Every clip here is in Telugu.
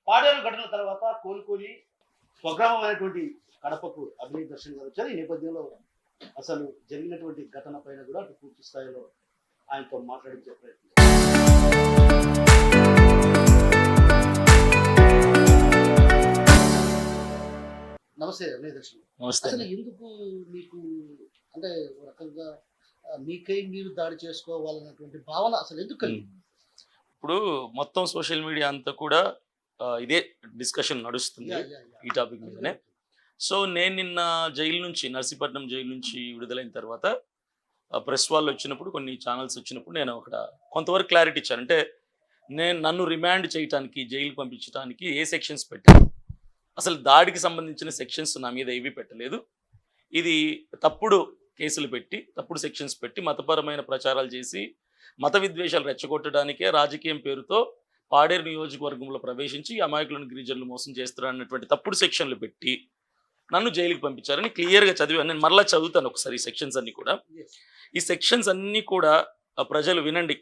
పాడేరు ఘటన తర్వాత కోలుకొని స్వగ్రామమైనటువంటి కడపకు అభినయ్ దర్శన్ గారు వచ్చారు. ఈ నేపథ్యంలో అసలు జరిగినటువంటి ఘటన పైన కూడా అటు పూర్తి స్థాయిలో ఆయనతో మాట్లాడించే ప్రయత్నం. నమస్తే అభినయ్ దర్శన్. అసలు ఎందుకు మీకు అంటే ఒక రకంగా మీకై మీరు దాడి చేసుకోవాలన్నటువంటి భావన అసలు ఎందుకు కలిగింది? ఇప్పుడు మొత్తం సోషల్ మీడియా అంతా కూడా ఇదే డిస్కషన్ నడుస్తుంది ఈ టాపిక్ మీదనే. సో నేను నిన్న జైలు నుంచి, నర్సీపట్నం జైలు నుంచి విడుదలైన తర్వాత ప్రెస్ వాళ్ళు వచ్చినప్పుడు, కొన్ని ఛానల్స్ వచ్చినప్పుడు నేను అక్కడ కొంతవరకు క్లారిటీ ఇచ్చాను. అంటే నన్ను రిమాండ్ చేయడానికి, జైలుకి పంపించడానికి ఏ సెక్షన్స్ పెట్టాను, అసలు దాడికి సంబంధించిన సెక్షన్స్ నా మీద ఏవి పెట్టలేదు. ఇది తప్పుడు కేసులు పెట్టి, తప్పుడు సెక్షన్స్ పెట్టి మతపరమైన ప్రచారాలు చేసి మత విద్వేషాలు రెచ్చగొట్టడానికే రాజకీయం పేరుతో పాడేరు నియోజకవర్గంలో ప్రవేశించి అమాయకులను, గిరిజనులు మోసం చేస్తున్నారన్నటువంటి తప్పుడు సెక్షన్లు పెట్టి నన్ను జైలుకి పంపించారని క్లియర్గా చదివాను. నేను మరలా చదువుతాను ఒకసారి ఈ సెక్షన్స్ అన్ని కూడా. ఈ సెక్షన్స్ అన్నీ కూడా ప్రజలు వినండి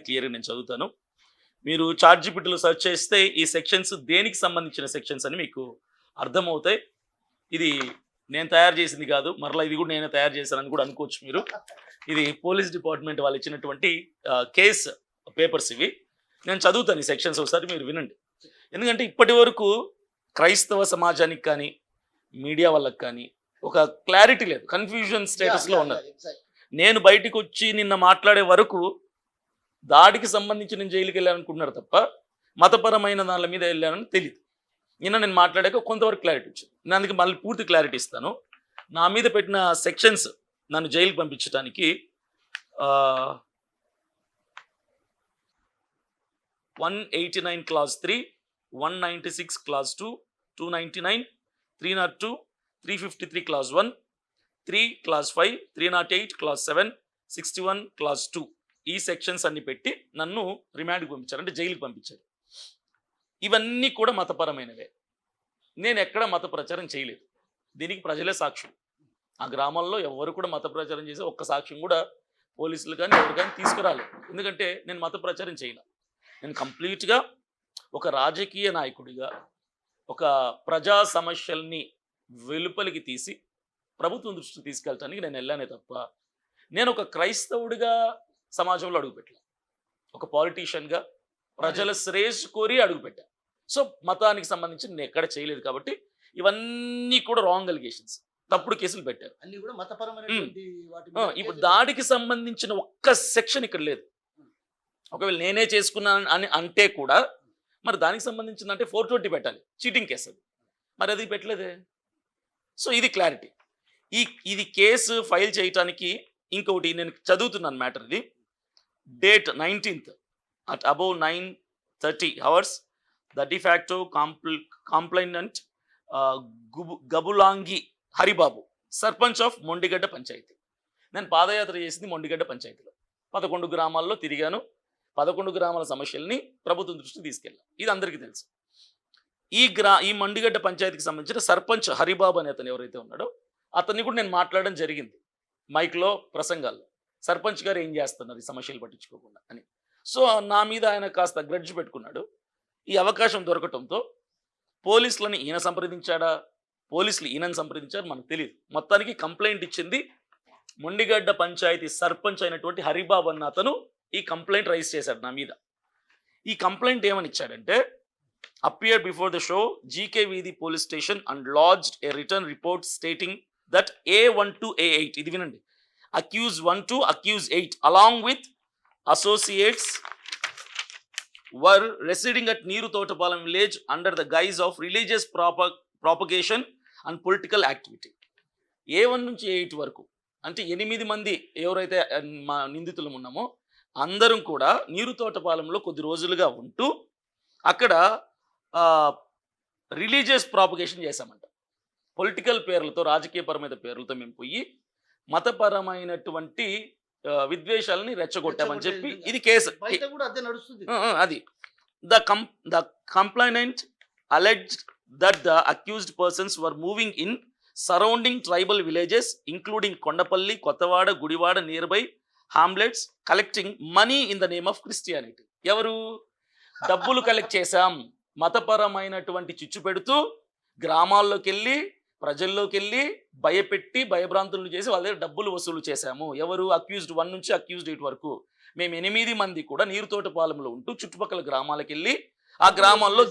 క్లియర్గా నేను చదువుతాను. మీరు చాట్‌జీపీటీలో సెర్చ్ చేస్తే ఈ సెక్షన్స్ దేనికి సంబంధించిన సెక్షన్స్ అని మీకు అర్థమవుతాయి. ఇది నేను తయారు చేసింది కాదు, మరలా ఇది కూడా నేనే తయారు చేశానని కూడా అనుకోవచ్చు మీరు. ఇది పోలీస్ డిపార్ట్మెంట్ వాళ్ళు ఇచ్చినటువంటి కేసు పేపర్స్ ఇవి. నేను చదువుతాను ఈ సెక్షన్స్, ఒకసారి మీరు వినండి. ఎందుకంటే ఇప్పటి వరకు క్రైస్తవ సమాజానికి కానీ, మీడియా వాళ్ళకి కానీ ఒక క్లారిటీ లేదు, కన్ఫ్యూజన్ స్టేటస్లో ఉన్నారు. నేను బయటికి వచ్చి నిన్న మాట్లాడే వరకు దాడికి సంబంధించి నేను జైలుకి వెళ్ళాలనుకుంటున్నారు తప్ప మతపరమైన దాని మీద వెళ్ళానని తెలియదు. నిన్న నేను మాట్లాడాక కొంతవరకు క్లారిటీ వచ్చింది. నేను అందుకే మళ్ళీ పూర్తి క్లారిటీ ఇస్తాను. నా మీద పెట్టిన సెక్షన్స్ నన్ను జైలుకి పంపించడానికి 189 clause 3, 196 clause 2, 299, 302, 353 clause 1, 3 clause 5, 308 clause 7, 61 clause 2 ఈ సెక్షన్స్ అన్ని పెట్టి నన్ను రిమాండ్కి పంపించారు, అంటే జైలుకి పంపించారు. ఇవన్నీ కూడా మతపరమైనవే. నేను ఎక్కడ మత ప్రచారం చేయలేదు. దీనికి ప్రజలే సాక్ష్యం. ఆ గ్రామంలో ఎవరు కూడా మత ప్రచారం చేసే ఒక్క సాక్ష్యం కూడా పోలీసులు కానీ ఎవరు కానీ తీసుకురాలేదు. ఎందుకంటే నేను మత ప్రచారం చేయను. నేను కంప్లీట్గా ఒక రాజకీయ నాయకుడిగా ఒక ప్రజా సమస్యల్ని వెలుపలికి తీసి ప్రభుత్వం దృష్టికి తీసుకెళ్ళటానికి నేను వెళ్ళానే తప్ప నేను ఒక క్రైస్తవుడిగా సమాజంలో అడుగుపెట్టా, ఒక పాలిటీషియన్గా ప్రజల శ్రేయస్సు కోరి అడుగుపెట్టా. సో మతానికి సంబంధించి నేను ఎక్కడ చేయలేదు. కాబట్టి ఇవన్నీ కూడా రాంగ్ అలిగేషన్స్, తప్పుడు కేసులు పెట్టారు. అన్ని కూడా మతపరమైనటువంటి వాటి ఇప్పుడు దాడికి సంబంధించిన ఒక్క సెక్షన్ ఇక్కడ లేదు. ఒకవేళ నేనే చేసుకున్నాను అని అంటే కూడా మరి దానికి సంబంధించిన అంటే 420 పెట్టాలి, చీటింగ్ కేసు అది. మరి అది పెట్టలేదే. సో ఇది క్లారిటీ. ఇది కేసు ఫైల్ చేయటానికి ఇంకొకటి నేను చదువుతున్నాను మ్యాటర్. ఇది date 19th at above 9:30 hours the de facto complainant Gabulangi Haribabu, sarpanch of Mondigadda panchayati. నేను పాదయాత్ర చేసింది మొండిగడ్డ పంచాయతీలో 11 గ్రామాల్లో తిరిగాను. 11 గ్రామాల సమస్యల్ని ప్రభుత్వం దృష్టికి తీసుకెళ్ళాను. ఇది అందరికీ తెలుసు. ఈ మొండిగడ్డ పంచాయతీకి సంబంధించిన సర్పంచ్ హరిబాబు అనే అతను ఎవరైతే ఉన్నాడో అతన్ని కూడా నేను మాట్లాడడం జరిగింది మైక్లో, ప్రసంగాల్లో. సర్పంచ్ గారు ఏం చేస్తున్నారు ఈ సమస్యలు పట్టించుకోకుండా అని. సో నా మీద ఆయన కాస్త గ్రడ్జ్ పెట్టుకున్నాడు. ఈ అవకాశం దొరకటంతో పోలీసులని ఈయన సంప్రదించాడా, పోలీసులు ఈయనని సంప్రదించారు మనకు తెలియదు. మొత్తానికి కంప్లైంట్ ఇచ్చింది మొండిగడ్డ పంచాయతీ సర్పంచ్ అయినటువంటి హరిబాబు అన్న అతను ఈ కంప్లైంట్ రైజ్ చేశాడు నా మీద. ఈ కంప్లైంట్ ఏమని ఇచ్చాడంటే, appeared before the show GK Veedi police station and lodged a written report stating that A1 to A8, ఇది వినండి, accused 1 to accused 8 along with associates were residing at Neeru Totapalam village under the guise of religious propagation and political activity. A1 నుంచి A8 వరకు అంటే 8 మంది ఎవరైతే మా నిందితులు ఉన్నామో అందరం కూడా నీరు తోటపాలెంలో కొద్ది రోజులుగా ఉంటూ అక్కడ రిలీజియస్ ప్రాపగేషన్ చేశామంట. పొలిటికల్ పేర్లతో, రాజకీయపరమైన పేర్లతో మేము పోయి మతపరమైనటువంటి విద్వేషాలని రెచ్చగొట్టామని చెప్పి ఇది కేసు. అది the complainant alleged that the accused persons were moving in surrounding tribal villages including Kondapalli, Kothavada, Gudivada nearby hamlets collecting money in the name of Christianity. ఎవరు డబ్బులు కలెక్ట్ చేశాం, మతపరమైనటువంటి చిచ్చు పెడుతూ గ్రామాల్లోకి వెళ్ళి ప్రజల్లోకి వెళ్ళి భయపెట్టి భయభ్రాంతులను చేసి వాళ్ళ దగ్గర డబ్బులు వసూలు చేశాము. ఎవరు? అక్యూజ్డ్ 1 నుంచి అక్యూజ్డ్ 8 వరకు మేము 8 మంది కూడా నీరుతోటపాలెంలో ఉంటూ చుట్టుపక్కల గ్రామాలకు వెళ్ళి ఆ గ్రామాల్లో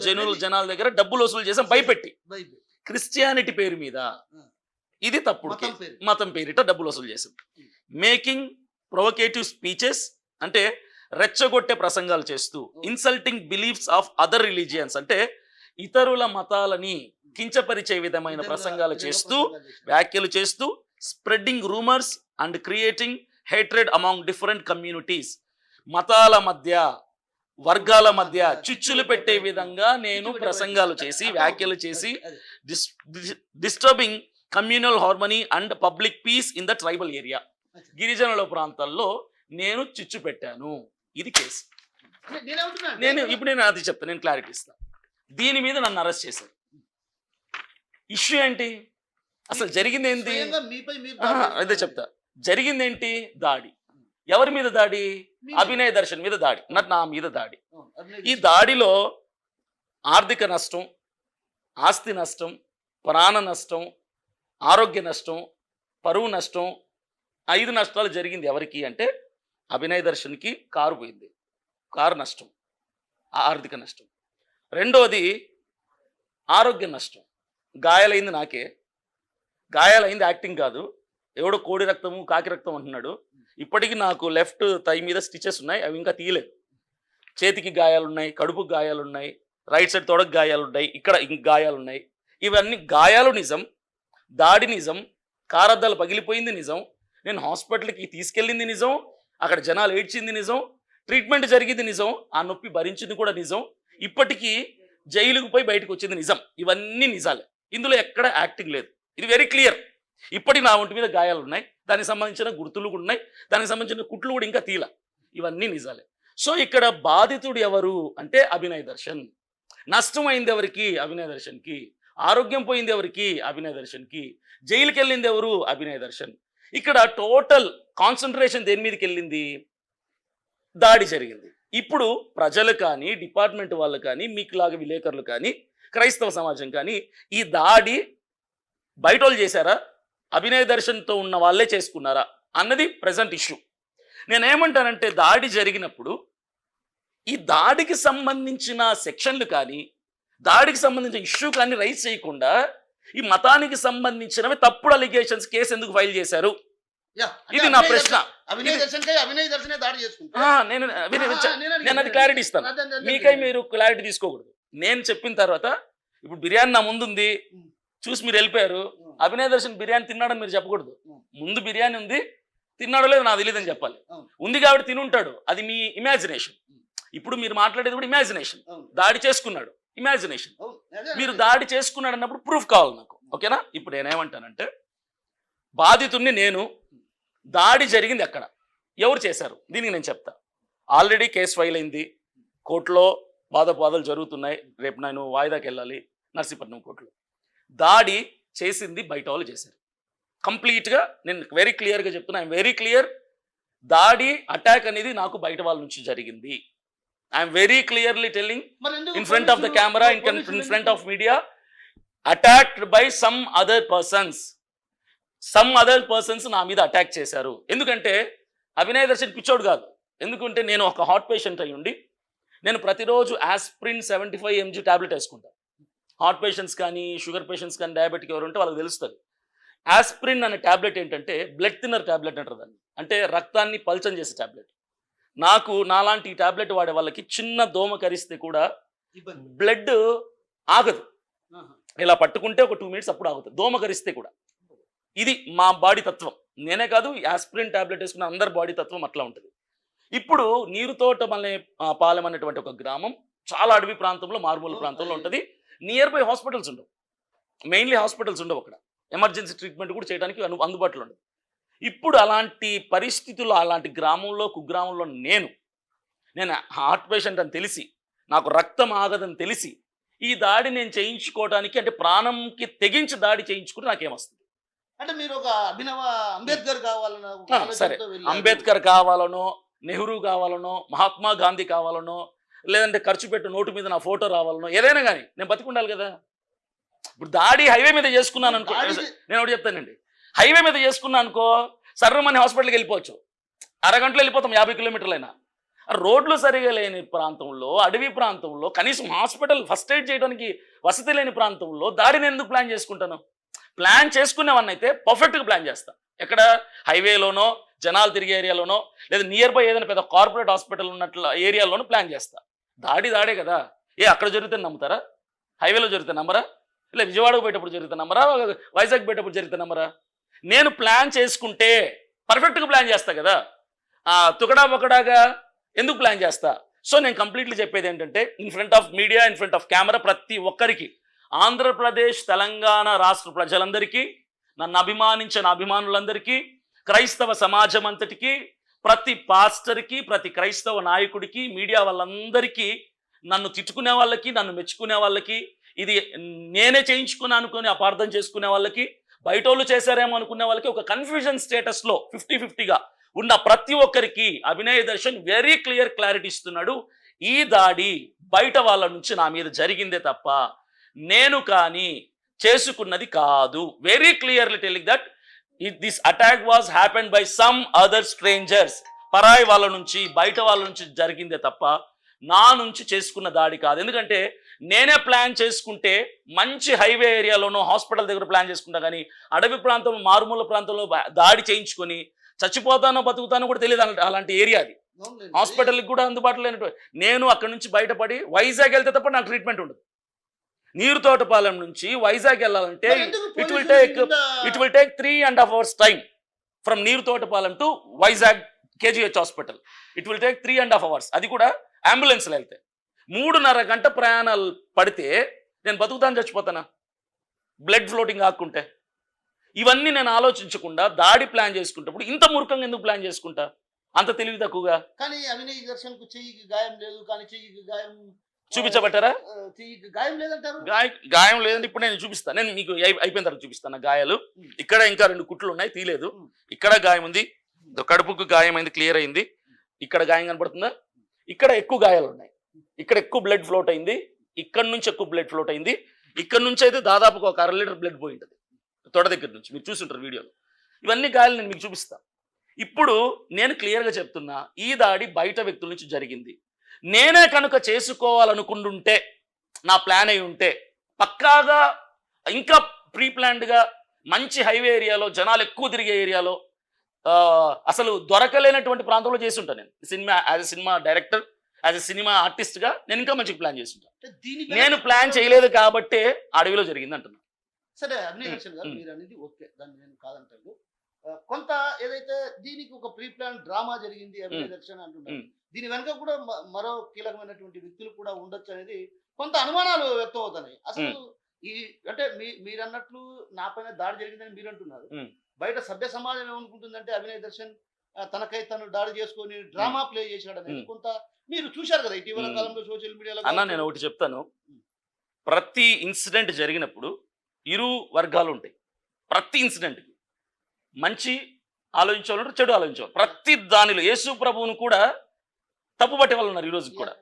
జనాల దగ్గర డబ్బులు వసూలు చేసాం భయపెట్టి. క్రిస్టియానిటీ పేరు మీద ఇది తప్పుడు మతం పేరిట డబ్బులు వసూలు చేసాం. మేకింగ్ ప్రొవకేటివ్ స్పీచెస్ అంటే రెచ్చగొట్టే ప్రసంగాలు చేస్తూ, insulting beliefs of other religions అంటే ఇతరుల మతాలని కించపరిచే విధమైన ప్రసంగాలు చేస్తూ, వ్యాఖ్యలు చేస్తూ, spreading rumours and creating hatred among different communities, మతాల మధ్య వర్గాల మధ్య చిచ్చులు పెట్టే విధంగా నేను ప్రసంగాలు చేసి వ్యాఖ్యలు చేసి disturbing communal harmony and public peace in the tribal area, గిరిజనుల ప్రాంతాల్లో నేను చిచ్చు పెట్టాను. ఇది కేసు. నేను అది చెప్తాను, నేను క్లారిటీ ఇస్తాను. దీని మీద నన్ను అరెస్ట్ చేశారు. ఇష్యూ ఏంటి? అసలు జరిగింది ఏంటి? అదే చెప్తా. జరిగింది ఏంటి? దాడి. ఎవరి మీద దాడి? అభినయ్ దర్శన్ మీద దాడి, నా మీద దాడి. ఈ దాడిలో ఆర్థిక నష్టం, ఆస్తి నష్టం, ప్రాణ నష్టం, ఆరోగ్య నష్టం, పరువు నష్టం, 5 నష్టాలు జరిగింది. ఎవరికి అంటే అభినయ్ దర్శన్కి కారు పోయింది, కారు నష్టం, ఆర్థిక నష్టం. రెండోది ఆరోగ్య నష్టం, గాయాలైంది నాకే. గాయాలైంది యాక్టింగ్ కాదు, ఎవడో కోడి రక్తము కాకి రక్తం అంటున్నాడు. ఇప్పటికీ నాకు లెఫ్ట్ థై మీద స్టిచెస్ ఉన్నాయి, అవి ఇంకా తీయలేదు. చేతికి గాయాలున్నాయి, కడుపుకి గాయాలున్నాయి, రైట్ సైడ్ తొడకు గాయాలున్నాయి, ఇక్కడ ఇంక గాయాలున్నాయి. ఇవన్నీ గాయాలు నిజం, దాడి నిజం, కారద్దాలు పగిలిపోయింది నిజం, నేను హాస్పిటల్కి తీసుకెళ్ళింది నిజం, అక్కడ జనాలు ఏడ్చింది నిజం, ట్రీట్మెంట్ జరిగింది నిజం, ఆ నొప్పి భరించింది కూడా నిజం, ఇప్పటికీ జైలుకు పోయి బయటకు వచ్చింది నిజం. ఇవన్నీ నిజాలే, ఇందులో ఎక్కడ యాక్టింగ్ లేదు. ఇది వెరీ క్లియర్. ఇప్పటికి నా ఒంటి మీద గాయాలు ఉన్నాయి, దానికి సంబంధించిన గుర్తులు కూడా ఉన్నాయి, దానికి సంబంధించిన కుట్లు కూడా ఇంకా తీల. ఇవన్నీ నిజాలే. సో ఇక్కడ బాధితుడు ఎవరు అంటే అభినయ్ దర్శన్. నష్టమైంది ఎవరికి? అభినయ్ దర్శన్కి. ఆరోగ్యం పోయింది ఎవరికి? అభినయ్ దర్శన్కి. జైలుకి వెళ్ళింది ఎవరు? అభినయ్ దర్శన్. ఇక్కడ టోటల్ కాన్సన్ట్రేషన్ దేని మీదకి వెళ్ళింది? దాడి జరిగింది. ఇప్పుడు ప్రజలు కానీ, డిపార్ట్మెంట్ వాళ్ళు కానీ, మీకులాగా విలేకరులు కానీ, క్రైస్తవ సమాజం కానీ ఈ దాడి బయట వాళ్ళు చేశారా, అభినయ్ దర్శన్తో ఉన్న వాళ్ళే చేసుకున్నారా అన్నది ప్రజెంట్ ఇష్యూ. నేనేమంటానంటే దాడి జరిగినప్పుడు ఈ దాడికి సంబంధించిన సెక్షన్లు కానీ, దాడికి సంబంధించిన ఇష్యూ కానీ రైజ్ చేయకుండా ఈ మతానికి సంబంధించినవి తప్పుడు అలిగేషన్స్ కేసు ఎందుకు ఫైల్ చేశారు? ఇది నా ప్రశ్న. నేను అది క్లారిటీ ఇస్తాను, మీకై మీరు క్లారిటీ తీసుకోకూడదు. నేను చెప్పిన తర్వాత ఇప్పుడు బిర్యానీ నా ముందుంది, చూసి మీరు వెళ్ళిపోయారు. అభినయ్ దర్శన్ బిర్యానీ తిన్నాడని మీరు చెప్పకూడదు. ముందు బిర్యానీ ఉంది, తిన్నాడో లేదో నాకు తెలియదని చెప్పాలి. ఉంది కాబట్టి తినుంటాడు, అది మీ ఇమాజినేషన్. ఇప్పుడు మీరు మాట్లాడేది కూడా ఇమాజినేషన్. దాడి చేసుకున్నాడు, ఇమాజినేషన్. మీరు దాడి చేసుకున్నాడు అన్నప్పుడు ప్రూఫ్ కావాలి నాకు, ఓకేనా? ఇప్పుడు నేనేమంటానంటే బాధితుడిని నేను, దాడి జరిగింది ఎక్కడ, ఎవరు చేశారు, దీనికి నేను చెప్తా. ఆల్రెడీ కేసు ఫైల్ అయింది, కోర్టులో వాదోపవాదాలు జరుగుతున్నాయి. రేపు నేను వాయిదాకి వెళ్ళాలి నర్సీపట్నం కోర్టులో. దాడి చేసింది బయట వాళ్ళు చేశారు. కంప్లీట్గా నేను వెరీ క్లియర్గా చెప్తున్నా, ఐఎమ్ వెరీ క్లియర్. దాడి అటాక్ అనేది నాకు బయట వాళ్ళ నుంచి జరిగింది. I'm very clearly telling in front of the camera, in front of media, attacked by some other persons. నా మీద అటాక్ చేశారు. ఎందుకంటే అభినయ్ దర్శన్ పిచ్చోడు కాదు. ఎందుకంటే నేను ఒక హార్ట్ పేషెంట్ అయి ఉండి నేను ప్రతిరోజు ఆస్ప్రిన్ 75 mg టాబ్లెట్ వేసుకుంటాను. హార్ట్ పేషెంట్స్ కానీ, షుగర్ పేషెంట్స్ కానీ, డయాబెటిక్ ఎవరు ఉంటే వాళ్ళకి తెలుస్తుంది. ఆస్ప్రిన్ అనే టాబ్లెట్ ఏంటంటే బ్లడ్ థిన్నర్ టాబ్లెట్ అంటారు దాన్ని, అంటే రక్తాన్ని పల్చం చేసే టాబ్లెట్. నాలాంటి ఈ టాబ్లెట్ వాడే వాళ్ళకి చిన్న దోమ కరిస్తే కూడా బ్లడ్ ఆగదు, ఇలా పట్టుకుంటే ఒక 2 minutes అప్పుడు ఆగుతుంది, దోమ కరిస్తే కూడా. ఇది మా బాడీ తత్వం. నేనే కాదు, ఆస్ప్రిన్ టాబ్లెట్ వేసుకున్న అందరి బాడీ తత్వం అట్లా ఉంటుంది. ఇప్పుడు పాలెం అనేటువంటి ఒక గ్రామం చాలా అడవి ప్రాంతంలో, మారుమూల ప్రాంతంలో ఉంటుంది. నియర్ బై హాస్పిటల్స్ ఉండవు, మెయిన్లీ హాస్పిటల్స్ ఉండవు అక్కడ. ఎమర్జెన్సీ ట్రీట్మెంట్ కూడా చేయడానికి అందుబాటులో ఉండదు. ఇప్పుడు అలాంటి పరిస్థితుల్లో, అలాంటి గ్రామంలో, కుగ్రామంలో నేను హార్ట్ పేషెంట్ అని తెలిసి, నాకు రక్తం ఆగదని తెలిసి ఈ దాడి నేను చేయించుకోవడానికి, అంటే ప్రాణంకి తెగించి దాడి చేయించుకుంటే నాకేమొస్తుంది? అంటే మీరు ఒక అభినవ అంబేద్కర్ కావాలనో, సరే, అంబేద్కర్ కావాలనో, నెహ్రూ కావాలనో, మహాత్మా గాంధీ కావాలనో, లేదంటే ఖర్చు పెట్టు నోటు మీద నా ఫోటో రావాలనో ఏదైనా కానీ నేను బతికుండాలి కదా. ఇప్పుడు దాడి హైవే మీద చేసుకున్నాను అనుకో, నేను ఒకటి చెప్తానండి, హైవే మీద చేసుకున్నాను అనుకో సర్రమని హాస్పిటల్కి వెళ్ళిపోవచ్చు, అరగంటలో వెళ్ళిపోతాం 50 కిలోమీటర్లైనా. రోడ్లు సరిగా లేని ప్రాంతంలో, అడవి ప్రాంతంలో, కనీసం హాస్పిటల్ ఫస్ట్ ఎయిడ్ చేయడానికి వసతి లేని ప్రాంతంలో దాడిని ఎందుకు ప్లాన్ చేసుకుంటాను? ప్లాన్ చేసుకునేవన్నీ అయితే పర్ఫెక్ట్గా ప్లాన్ చేస్తా. ఎక్కడ హైవేలోనో, జనాలు తిరిగే ఏరియాలోనో, లేదా నియర్ బై ఏదైనా పెద్ద కార్పొరేట్ హాస్పిటల్ ఉన్నట్లు ఏరియాలోనో ప్లాన్ చేస్తా. దాడే కదా, అక్కడ జరిగితే నమ్ముతారా? హైవేలో జరిగితే నమ్మరా? లేదా విజయవాడకు పోయేటప్పుడు జరిగితే నమ్మరా? వైజాగ్ పోయేటప్పుడు జరిగితే నమ్మరా? నేను ప్లాన్ చేసుకుంటే పర్ఫెక్ట్గా ప్లాన్ చేస్తా కదా, తుకడా బొకడాగా ఎందుకు ప్లాన్ చేస్తా? సో నేను కంప్లీట్లీ చెప్పేది ఏంటంటే, in front of media, in front of camera, ప్రతి ఒక్కరికి, ఆంధ్రప్రదేశ్ తెలంగాణ రాష్ట్ర ప్రజలందరికీ, నన్ను అభిమానించిన అభిమానులందరికీ, క్రైస్తవ సమాజం అంతటికి, ప్రతి పాస్టర్కి, ప్రతి క్రైస్తవ నాయకుడికి, మీడియా వాళ్ళందరికీ, నన్ను తిట్టుకునే వాళ్ళకి, నన్ను మెచ్చుకునే వాళ్ళకి, ఇది నేనే చేయించుకున్నాను అనుకుని అపార్థం చేసుకునే వాళ్ళకి, బయటోళ్ళు చేశారేమో అనుకునే వాళ్ళకి, ఒక కన్ఫ్యూజన్ స్టేటస్లో 50-50గా ఉన్న ప్రతి ఒక్కరికి అభినయ్ దర్శన్ వెరీ క్లారిటీ ఇస్తున్నాడు. ఈ దాడి బయట వాళ్ళ నుంచి నా మీద జరిగిందే తప్ప నేను కానీ చేసుకున్నది కాదు. Very clearly telling that this attack was happened by some other strangers. పరాయి వాళ్ళ నుంచి, బయట వాళ్ళ నుంచి జరిగిందే తప్ప నా నుంచి చేసుకున్న దాడి కాదు. ఎందుకంటే నేనే ప్లాన్ చేసుకుంటే మంచి హైవే ఏరియాలోనో, హాస్పిటల్ దగ్గర ప్లాన్ చేసుకుంటా, కానీ అడవి ప్రాంతంలో, మారుమూల ప్రాంతంలో దాడి చేయించుకొని చచ్చిపోతానో బతుకుతానో కూడా తెలియదు అలాంటి ఏరియా అది. హాస్పిటల్కి కూడా అందుబాటులో లేనటువంటి నేను అక్కడ నుంచి బయటపడి వైజాగ్ వెళ్తే తప్ప నాకు ట్రీట్మెంట్ ఉండదు. నీరుతోటపాలెం నుంచి వైజాగ్ వెళ్ళాలంటే it will take 3.5 hours time from Neerutotapalem to Vizag KGH hospital. It will take 3.5 hours. అది కూడా అంబులెన్స్లో వెళ్తే 3.5 గంట ప్రయాణాలు పడితే నేను బతుకుతాను చచ్చిపోతానా బ్లడ్ ఫ్లోటింగ్ ఆకుంటే? ఇవన్నీ నేను ఆలోచించకుండా దాడి ప్లాన్ చేసుకుంటప్పుడు ఇంత మూర్ఖంగా ఎందుకు ప్లాన్ చేసుకుంటా? అంత తెలివి తక్కువగా. కానీ అభినయ్ దర్శన్కు చెయ్యికి గాయం లేదు, కానీ చెయ్యికి గాయం చూపించబట్టారా? చెయ్యికి గాయం లేదంటారు. గాయం లేదంటే ఇప్పుడు నేను చూపిస్తాను. నేను మీకు అయిపోయిన తర్వాత చూపిస్తాను గాయాలు. ఇక్కడ ఇంకా 2 కుట్లు ఉన్నాయి, తీయలేదు. ఇక్కడ గాయం ఉంది, కడుపుకు గాయం అయింది, క్లియర్ అయింది. ఇక్కడ గాయం కనపడుతుందా? ఇక్కడ ఎక్కువ గాయాలు ఉన్నాయి, ఇక్కడ ఎక్కువ బ్లడ్ ఫ్లోట్ అయింది, ఇక్కడ నుంచి ఎక్కువ బ్లడ్ ఫ్లోట్ అయింది. ఇక్కడ నుంచి అయితే దాదాపుగా ఒక 1/2 లీటర్ బ్లడ్ పోయి ఉంటుంది తొడ దగ్గర నుంచి. మీరు చూసుంటారు వీడియోలో. ఇవన్నీ గాయాలు నేను మీకు చూపిస్తాను. ఇప్పుడు నేను క్లియర్గా చెప్తున్నా, ఈ దాడి బయట వ్యక్తుల నుంచి జరిగింది. నేనే కనుక చేసుకోవాలనుకుంటుంటే, నా ప్లాన్ అయి ఉంటే, పక్కాగా ఇంకా ప్రీ ప్లాన్డ్గా మంచి హైవే ఏరియాలో, జనాలు ఎక్కువ తిరిగే ఏరియాలో, అసలు దొరకలేనటువంటి ప్రాంతంలో చేసి ఉంటాను. నేను as a cinema director, as a cinema ఆర్టిస్ట్గా నేను ఇంకా మంచిగా ప్లాన్ చేసి ఉంటాను. నేను ప్లాన్ చేయలేదు కాబట్టే అడవిలో జరిగింది అంటున్నాను. సరే అభినయ్ దర్శన్ గారు, మీరు అనేది ఓకే, దాన్ని నేను కాదంటాను. కొంత ఏదైతే దీనికి ఒక ప్రీ ప్లాన్ డ్రామా జరిగింది అభినయ్ దర్శన్ అంటున్నారు. దీని వెనక కూడా మరో కీలకమైనటువంటి వ్యక్తులు కూడా ఉండొచ్చు అనేది కొంత అనుమానాలు వ్యక్తం అవుతున్నాయి. అసలు ఈ అంటే మీరు అన్నట్లు నా పైన దాడి జరిగిందని మీరు అంటున్నారు. బయట సభ్య సమాజం ఏమనుకుంటుందంటే అభినయ్ దర్శన్ తనకై తను దాడి చేసుకొని డ్రామా ప్లే చేశాడు అనేది కొంత మీరు చూశారు కదా ఇటీవల కాలంలో సోషల్ మీడియాలో. అన్న నేను ఒకటి చెప్తాను, ప్రతి ఇన్సిడెంట్ జరిగినప్పుడు ఇరు వర్గాలు ఉంటాయి. ప్రతి ఇన్సిడెంట్కి మంచి ఆలోచించేవాళ్ళు, చెడు ఆలోచించేవాళ్ళు. ప్రతి దానిలో యేసు ప్రభువును కూడా తప్పుపట్టే వాళ్ళు ఉన్నారు. ఈరోజు కూడా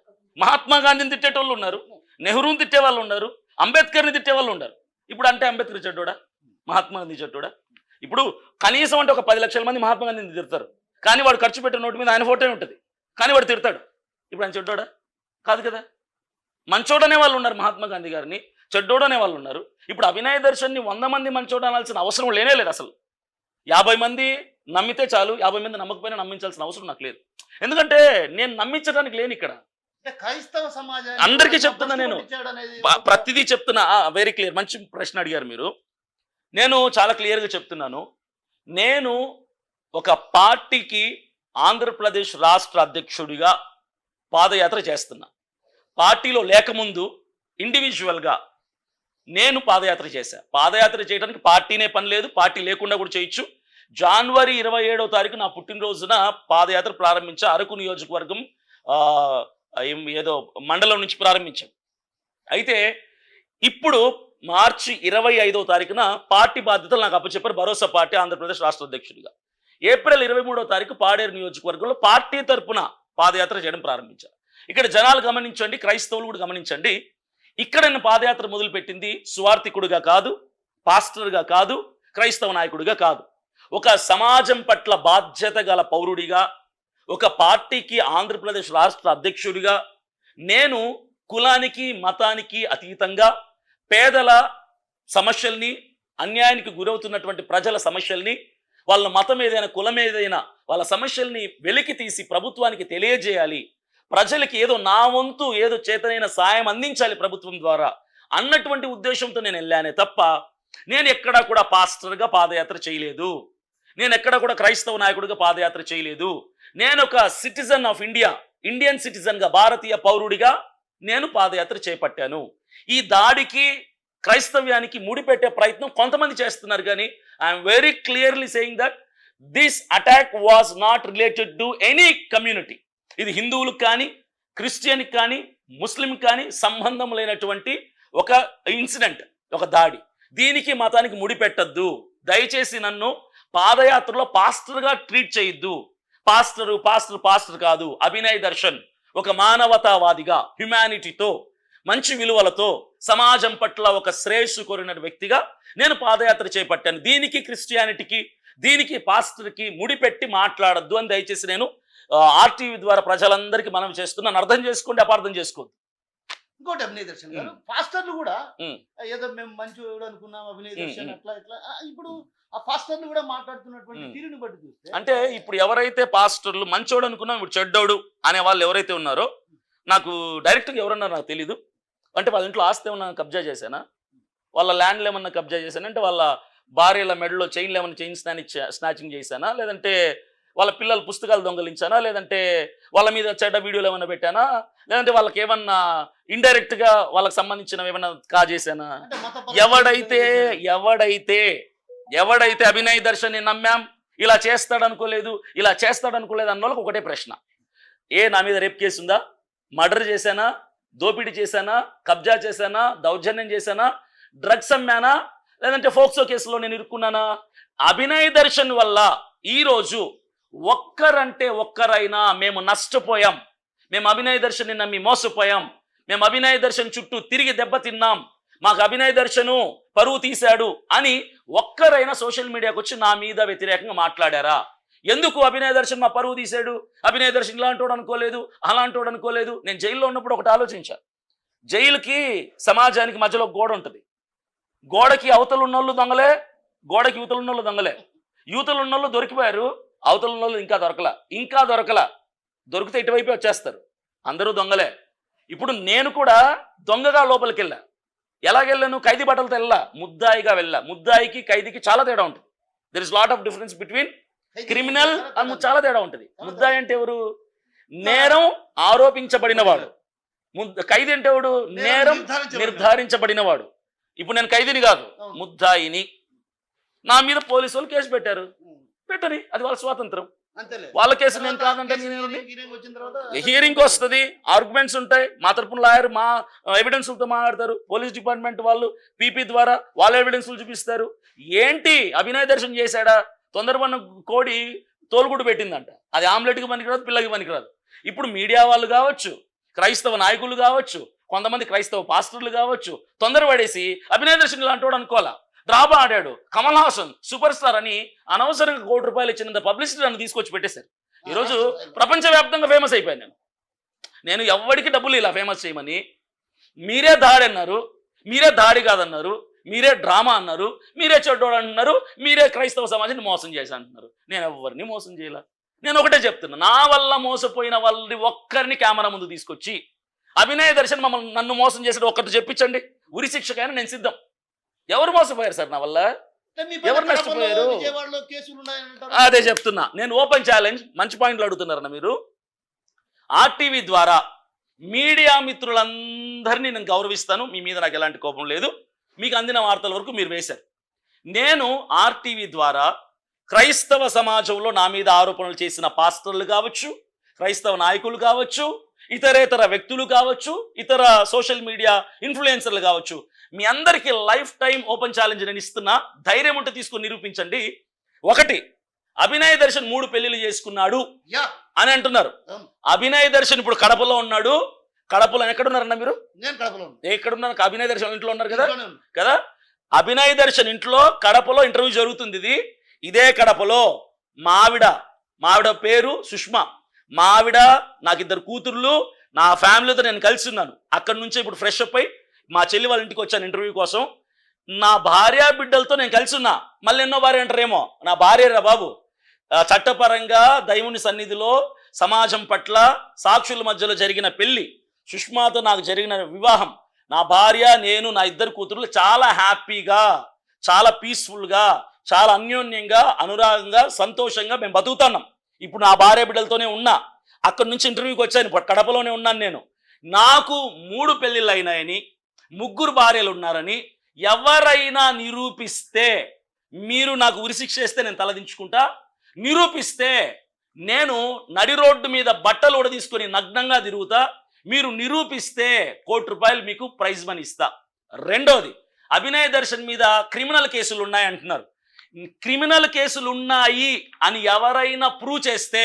మహాత్మా గాంధీని తిట్టేటోళ్ళు ఉన్నారు, నెహ్రూని తిట్టే వాళ్ళు ఉన్నారు, అంబేద్కర్ని తిట్టే వాళ్ళు ఉన్నారు. ఇప్పుడు అంటే అంబేద్కర్ చెడ్డోడా, మహాత్మా గాంధీ చెడ్డోడా? ఇప్పుడు కనీసం అంటే ఒక 10 లక్షల మంది మహాత్మా గాంధీని తిడతారు, కానీ వాడు ఖర్చు పెట్టిన నోటి మీద ఆయన ఫోటో ఉంటుంది, కానీ వాడు తిడతాడు. ఇప్పుడు ఆయన చెడ్డోడా? కాదు కదా. మంచోడనే వాళ్ళు ఉన్నారు, మహాత్మా గాంధీ గారిని చెడ్డోడనే వాళ్ళు ఉన్నారు. ఇప్పుడు అభినయ్ దర్శన్ని 100 మంది మంచోడు అనాల్సిన అవసరం లేనే లేదు. అసలు 50 మంది నమ్మితే చాలు, 50 మంది నమ్మకపోయినా నమ్మించాల్సిన అవసరం నాకు లేదు. ఎందుకంటే నేను నమ్మించడానికి లేను ఇక్కడ. క్రైస్తవ సమాజం అందరికీ చెప్తున్నా, నేను ప్రతిదీ చెప్తున్నా. Very clear. మంచి ప్రశ్న అడిగారు మీరు. నేను చాలా క్లియర్గా చెప్తున్నాను. నేను ఒక పార్టీకి ఆంధ్రప్రదేశ్ రాష్ట్ర అధ్యక్షుడిగా పాదయాత్ర చేస్తున్నా. పార్టీలో లేకముందు ఇండివిజువల్గా నేను పాదయాత్ర చేశా. పాదయాత్ర చేయడానికి పార్టీనే పని లేదు, పార్టీ లేకుండా కూడా చేయొచ్చు. జనవరి 27వ తారీఖు నా పుట్టినరోజున పాదయాత్ర ప్రారంభించా. అరకు నియోజకవర్గం ఏదో మండలం నుంచి ప్రారంభించాం. అయితే ఇప్పుడు మార్చి 25వ తారీఖున పార్టీ బాధ్యతలు నాకు అప్పచెప్పారు భరోసా పార్టీ ఆంధ్రప్రదేశ్ రాష్ట్ర అధ్యక్షుడిగా. ఏప్రిల్ 23వ తారీఖు పాడేరు నియోజకవర్గంలో పార్టీ తరఫున పాదయాత్ర చేయడం ప్రారంభించారు. ఇక్కడ జనాలు గమనించండి, క్రైస్తవులు కూడా గమనించండి. ఇక్కడ నేను పాదయాత్ర మొదలుపెట్టింది సువార్థికుడిగా కాదు, పాస్టర్గా కాదు, క్రైస్తవ నాయకుడిగా కాదు. ఒక సమాజం పట్ల బాధ్యత గల పౌరుడిగా, ఒక పార్టీకి ఆంధ్రప్రదేశ్ రాష్ట్ర అధ్యక్షుడిగా నేను కులానికి మతానికి అతీతంగా పేదల సమస్యల్ని, అన్యాయానికి గురవుతున్నటువంటి ప్రజల సమస్యల్ని, వాళ్ళ మతం ఏదైనా కులం ఏదైనా వాళ్ళ సమస్యల్ని వెలికి తీసి ప్రభుత్వానికి తెలియజేయాలి, ప్రజలకి ఏదో నా వంతు ఏదో చేతనైన సాయం అందించాలి ప్రభుత్వం ద్వారా అన్నటువంటి ఉద్దేశంతో నేను వెళ్ళానే తప్ప నేను ఎక్కడా కూడా పాస్టర్గా పాదయాత్ర చేయలేదు. నేను ఎక్కడా కూడా క్రైస్తవ నాయకుడిగా పాదయాత్ర చేయలేదు. నేను ఒక సిటిజన్ ఆఫ్ ఇండియా, ఇండియన్ సిటిజన్గా, భారతీయ పౌరుడిగా నేను పాదయాత్ర చేపట్టాను. ఈ దాడికి క్రైస్తవ్యానికి ముడిపెట్టే ప్రయత్నం కొంతమంది చేస్తున్నారు, కానీ I'm very clearly saying that this attack was not related to any community. ఇది హిందువులకు కానీ, క్రిస్టియన్కి కానీ, ముస్లింకి కానీ సంబంధం లేనటువంటి ఒక ఇన్సిడెంట్, ఒక దాడి. దీనికి మతానికి ముడిపెట్టద్దు. దయచేసి నన్ను పాదయాత్రలో పాస్టర్గా ట్రీట్ చేయొద్దు. పాస్టర్ కాదు. అభినయ్ దర్శన్ ఒక మానవతావాదిగా, హ్యుమానిటీతో, మంచి విలువలతో, సమాజం పట్ల ఒక శ్రేయస్సు కోరిన వ్యక్తిగా నేను పాదయాత్ర చేపట్టాను. దీనికి క్రిస్టియానిటీకి, దీనికి పాస్టర్కి ముడిపెట్టి మాట్లాడద్దు అని దయచేసి నేను ఆర్టీవీ ద్వారా ప్రజలందరికీ మనం చేస్తున్నాను. అర్థం చేసుకోండి, అపార్థం చేసుకోవద్దు. ఇంకోటి అభినయ్ దర్శన్ గారు, పాస్టర్లు కూడా ఏదో మేము మంచి అనుకున్నాం అభినయ్ దర్శన్ అట్లా ఇట్లా, ఇప్పుడు ఆ పాస్టర్లు కూడా మాట్లాడుతున్నటువంటి తీరుని బట్టి చూస్తే, అంటే ఇప్పుడు ఎవరైతే పాస్టర్లు మంచోడు అనుకున్నాం ఇప్పుడు చెడ్డోడు అనే వాళ్ళు ఎవరైతే ఉన్నారో, నాకు డైరెక్ట్గా ఎవరన్నారో నాకు తెలీదు. అంటే వాళ్ళ ఇంట్లో ఆస్తి ఏమన్నా కబ్జా చేశానా, వాళ్ళ ల్యాండ్లు ఏమన్నా కబ్జా చేశానా, అంటే వాళ్ళ భార్యల మెడలో చైన్లు ఏమన్నా చైన్ స్నాచింగ్ చేశానా, లేదంటే వాళ్ళ పిల్లల పుస్తకాలు దొంగలించానా, లేదంటే వాళ్ళ మీద చెడ్డ వీడియోలు ఏమైనా పెట్టానా, లేదంటే వాళ్ళకి ఏమన్నా ఇండైరెక్ట్గా వాళ్ళకి సంబంధించినవి ఏమైనా కాజేశానా? ఎవడైతే అభినయ్ దర్శన్ నమ్మాం, ఇలా చేస్తాడనుకోలేదు అన్న వాళ్ళకి ఒకటే ప్రశ్న, నా మీద రేప్ కేసు ఉందా, మర్డర్ చేశానా, దోపిడీ చేశానా, కబ్జా చేశానా, దౌర్జన్యం చేశానా, డ్రగ్స్ అమ్మానా, లేదంటే ఫోక్సో కేసులో నేను ఇరుక్కున్నానా? అభినయ్ దర్శన్ వల్ల ఈరోజు ఒక్కరంటే ఒక్కరైనా మేము నష్టపోయాం, మేము అభినయ్ దర్శన్ నమ్మి మోసపోయాం, మేము అభినయ్ దర్శన్ చుట్టూ తిరిగి దెబ్బతిన్నాం, మాకు అభినయ్ దర్శను పరువు తీశాడు అని ఒక్కరైనా సోషల్ మీడియాకి వచ్చి నా మీద వ్యతిరేకంగా మాట్లాడారా? ఎందుకు అభినయ్ దర్శన్ మా పరువు తీశాడు, అభినయ్ దర్శన్ ఇలాంటోడు అనుకోలేదు, అలాంటోడు అనుకోలేదు? నేను జైల్లో ఉన్నప్పుడు ఒకటి ఆలోచించాను. జైలుకి సమాజానికి మధ్యలో గోడ ఉంటుంది. గోడకి అవతలు ఉన్నోళ్ళు దొంగలే, గోడకి యువతలు ఉన్నోళ్ళు దొంగలే. యువతలు ఉన్నోళ్ళు దొరికిపోయారు, అవతల ఉన్నోళ్ళు ఇంకా దొరకల. దొరికితే ఇటువైపే వచ్చేస్తారు. అందరూ దొంగలే. ఇప్పుడు నేను కూడా దొంగగా లోపలికి వెళ్ళా. ఎలాగెళ్ళాను? ఖైదీ బట్టలతో వెళ్ళా, ముద్దాయిగా వెళ్ళా. ముద్దాయికి ఖైదీకి చాలా తేడా ఉంటుంది. There is lot of difference between criminal and చాలా తేడా ఉంటుంది. ముద్దాయి అంటే ఎవరు? నేరం ఆరోపించబడినవాడు. ఖైదీ అంటే ఎవడు? నేరం నిర్ధారించబడినవాడు. ఇప్పుడు నేను ఖైదీని కాదు, ముద్దాయిని. నా మీద పోలీసు వాళ్ళు కేసు పెట్టారు, పెట్టని, అది వాళ్ళ స్వాతంత్రం. వాళ్ళ కేసు నేను కాదంటే హియరింగ్ వస్తుంది, ఆర్గ్యుమెంట్స్ ఉంటాయి, మా తరపున లాయర్ మా ఎవిడెన్స్లతో మాట్లాడతారు, పోలీస్ డిపార్ట్మెంట్ వాళ్ళు పీపీ ద్వారా వాళ్ళ ఎవిడెన్స్లు చూపిస్తారు. ఏంటి అభినయ్ దర్శన్ చేశాడా? తొందరపడిన కోడి తోలుగుడు పెట్టిందంట, అది ఆమ్లెట్కి పనికిరాదు, పిల్లకి పనికిరాదు. ఇప్పుడు మీడియా వాళ్ళు కావచ్చు, క్రైస్తవ నాయకులు కావచ్చు, కొంతమంది క్రైస్తవ పాస్టర్లు కావచ్చు, తొందరపడేసి అభినయ్ దర్శన్ లాంటి అనుకోవాలా, డ్రామా ఆడాడు, కమల్ హాసన్ సూపర్ స్టార్ అని అనవసరంగా ₹1 ఇచ్చినంత పబ్లిసిటీ నన్ను తీసుకొచ్చి పెట్టేశారు. ఈరోజు ప్రపంచవ్యాప్తంగా ఫేమస్ అయిపోయాను. నేను ఎవరికి డబ్బులు ఇలా ఫేమస్ చేయమని. మీరే దాడి అన్నారు, మీరే దాడి కాదన్నారు, మీరే డ్రామా అన్నారు, మీరే చెడ్డోడు అంటున్నారు, మీరే క్రైస్తవ సమాజాన్ని మోసం చేశా అంటున్నారు. నేను ఎవరిని మోసం చేయాల. నేను ఒకటే చెప్తున్నా, నా వల్ల మోసపోయిన వాళ్ళని ఒక్కరిని కెమెరా ముందు తీసుకొచ్చి అభినయ్ దర్శన్ నన్ను మోసం చేసాడు ఒక్కటి చెప్పించండి, ఉరి శిక్షకైనా నేను సిద్ధం. ఎవరు మోసపోయారు సార్ నా వల్ల? ఎవరు నష్టపోయారు? అదే చెప్తున్నా నేను. ఓపెన్ ఛాలెంజ్, మంచి పాయింట్లు అడుగుతున్నారన్న మీరు. ఆర్టీవీ ద్వారా మీడియా మిత్రులందరినీ నేను గౌరవిస్తాను, మీ మీద నాకు ఎలాంటి కోపం లేదు. మీకు అందిన వార్తల వరకు మీరు వేశారు. నేను ఆర్టీవీ ద్వారా క్రైస్తవ సమాజంలో నా మీద ఆరోపణలు చేసిన పాస్టర్లు కావచ్చు, క్రైస్తవ నాయకులు కావచ్చు, ఇతరేతర వ్యక్తులు కావచ్చు, ఇతర సోషల్ మీడియా ఇన్ఫ్లుయెన్సర్లు కావచ్చు, మీ అందరికీ లైఫ్ టైం ఓపెన్ ఛాలెంజ్ నేను ఇస్తున్నా. ధైర్యం ఉంటే తీసుకొని నిరూపించండి. ఒకటి, అభినయ్ దర్శన్ 3 పెళ్లిళ్ళు చేసుకున్నాడు యా అని అంటున్నారు. అవును. అభినయ్ దర్శన్ ఇప్పుడు కడపలో ఉన్నాడు. కడపలో ఎక్కడున్నారన్న మీరు? నేను కడపలో ఉన్నాను. ఎక్కడున్నారు? అభినయ్ దర్శన్ ఇంట్లో ఉన్నారు కదా ఇంట్లోనే ఉన్నాను. కదా అభినయ్ దర్శన్ ఇంట్లో కడపలో ఇంటర్వ్యూ జరుగుతుంది. ఇదే కడపలో మావిడ పేరు సుష్మా. మావిడ నాకు 2 కూతుర్లు, నా ఫ్యామిలీతో నేను కలిసి ఉన్నాను. అక్కడి నుంచి ఇప్పుడు ఫ్రెష్ అప్ అయి మా చెల్లి వాళ్ళ ఇంటికి వచ్చాను ఇంటర్వ్యూ కోసం. నా భార్య బిడ్డలతో నేను కలిసి ఉన్నా. మళ్ళీ ఎన్నో భార్య అంటారేమో, నా భార్య రా బాబు. చట్టపరంగా దైవుని సన్నిధిలో సమాజం పట్ల సాక్షుల మధ్యలో జరిగిన పెళ్లి, సుష్మాతో నాకు జరిగిన వివాహం, నా భార్య, నేను, నా 2 కూతుర్లు చాలా హ్యాపీగా, చాలా పీస్ఫుల్గా, చాలా అన్యోన్యంగా, అనురాగంగా, సంతోషంగా మేము బతుకుతున్నాం. ఇప్పుడు నా భార్య బిడ్డలతోనే ఉన్నా. అక్కడి నుంచి ఇంటర్వ్యూకి వచ్చాను. ఇప్పుడు కడపలోనే ఉన్నాను నేను. నాకు 3 పెళ్ళిళ్ళు అయినాయని, 3 భార్యలు ఉన్నారని ఎవరైనా నిరూపిస్తే, మీరు నాకు ఉరిశిక్ష వేస్తే నేను తలదించుకుంటా. నిరూపిస్తే నేను నడి రోడ్డు మీద బట్టలు ఉడదీసుకొని నగ్నంగా తిరుగుతా. మీరు నిరూపిస్తే ₹1,00,00,000 మీకు ప్రైజ్ మనీ ఇస్తా. రెండోది, అభినయ్ దర్శన్ మీద క్రిమినల్ కేసులు ఉన్నాయి అంటున్నారు. క్రిమినల్ కేసులు ఉన్నాయి అని ఎవరైనా ప్రూవ్ చేస్తే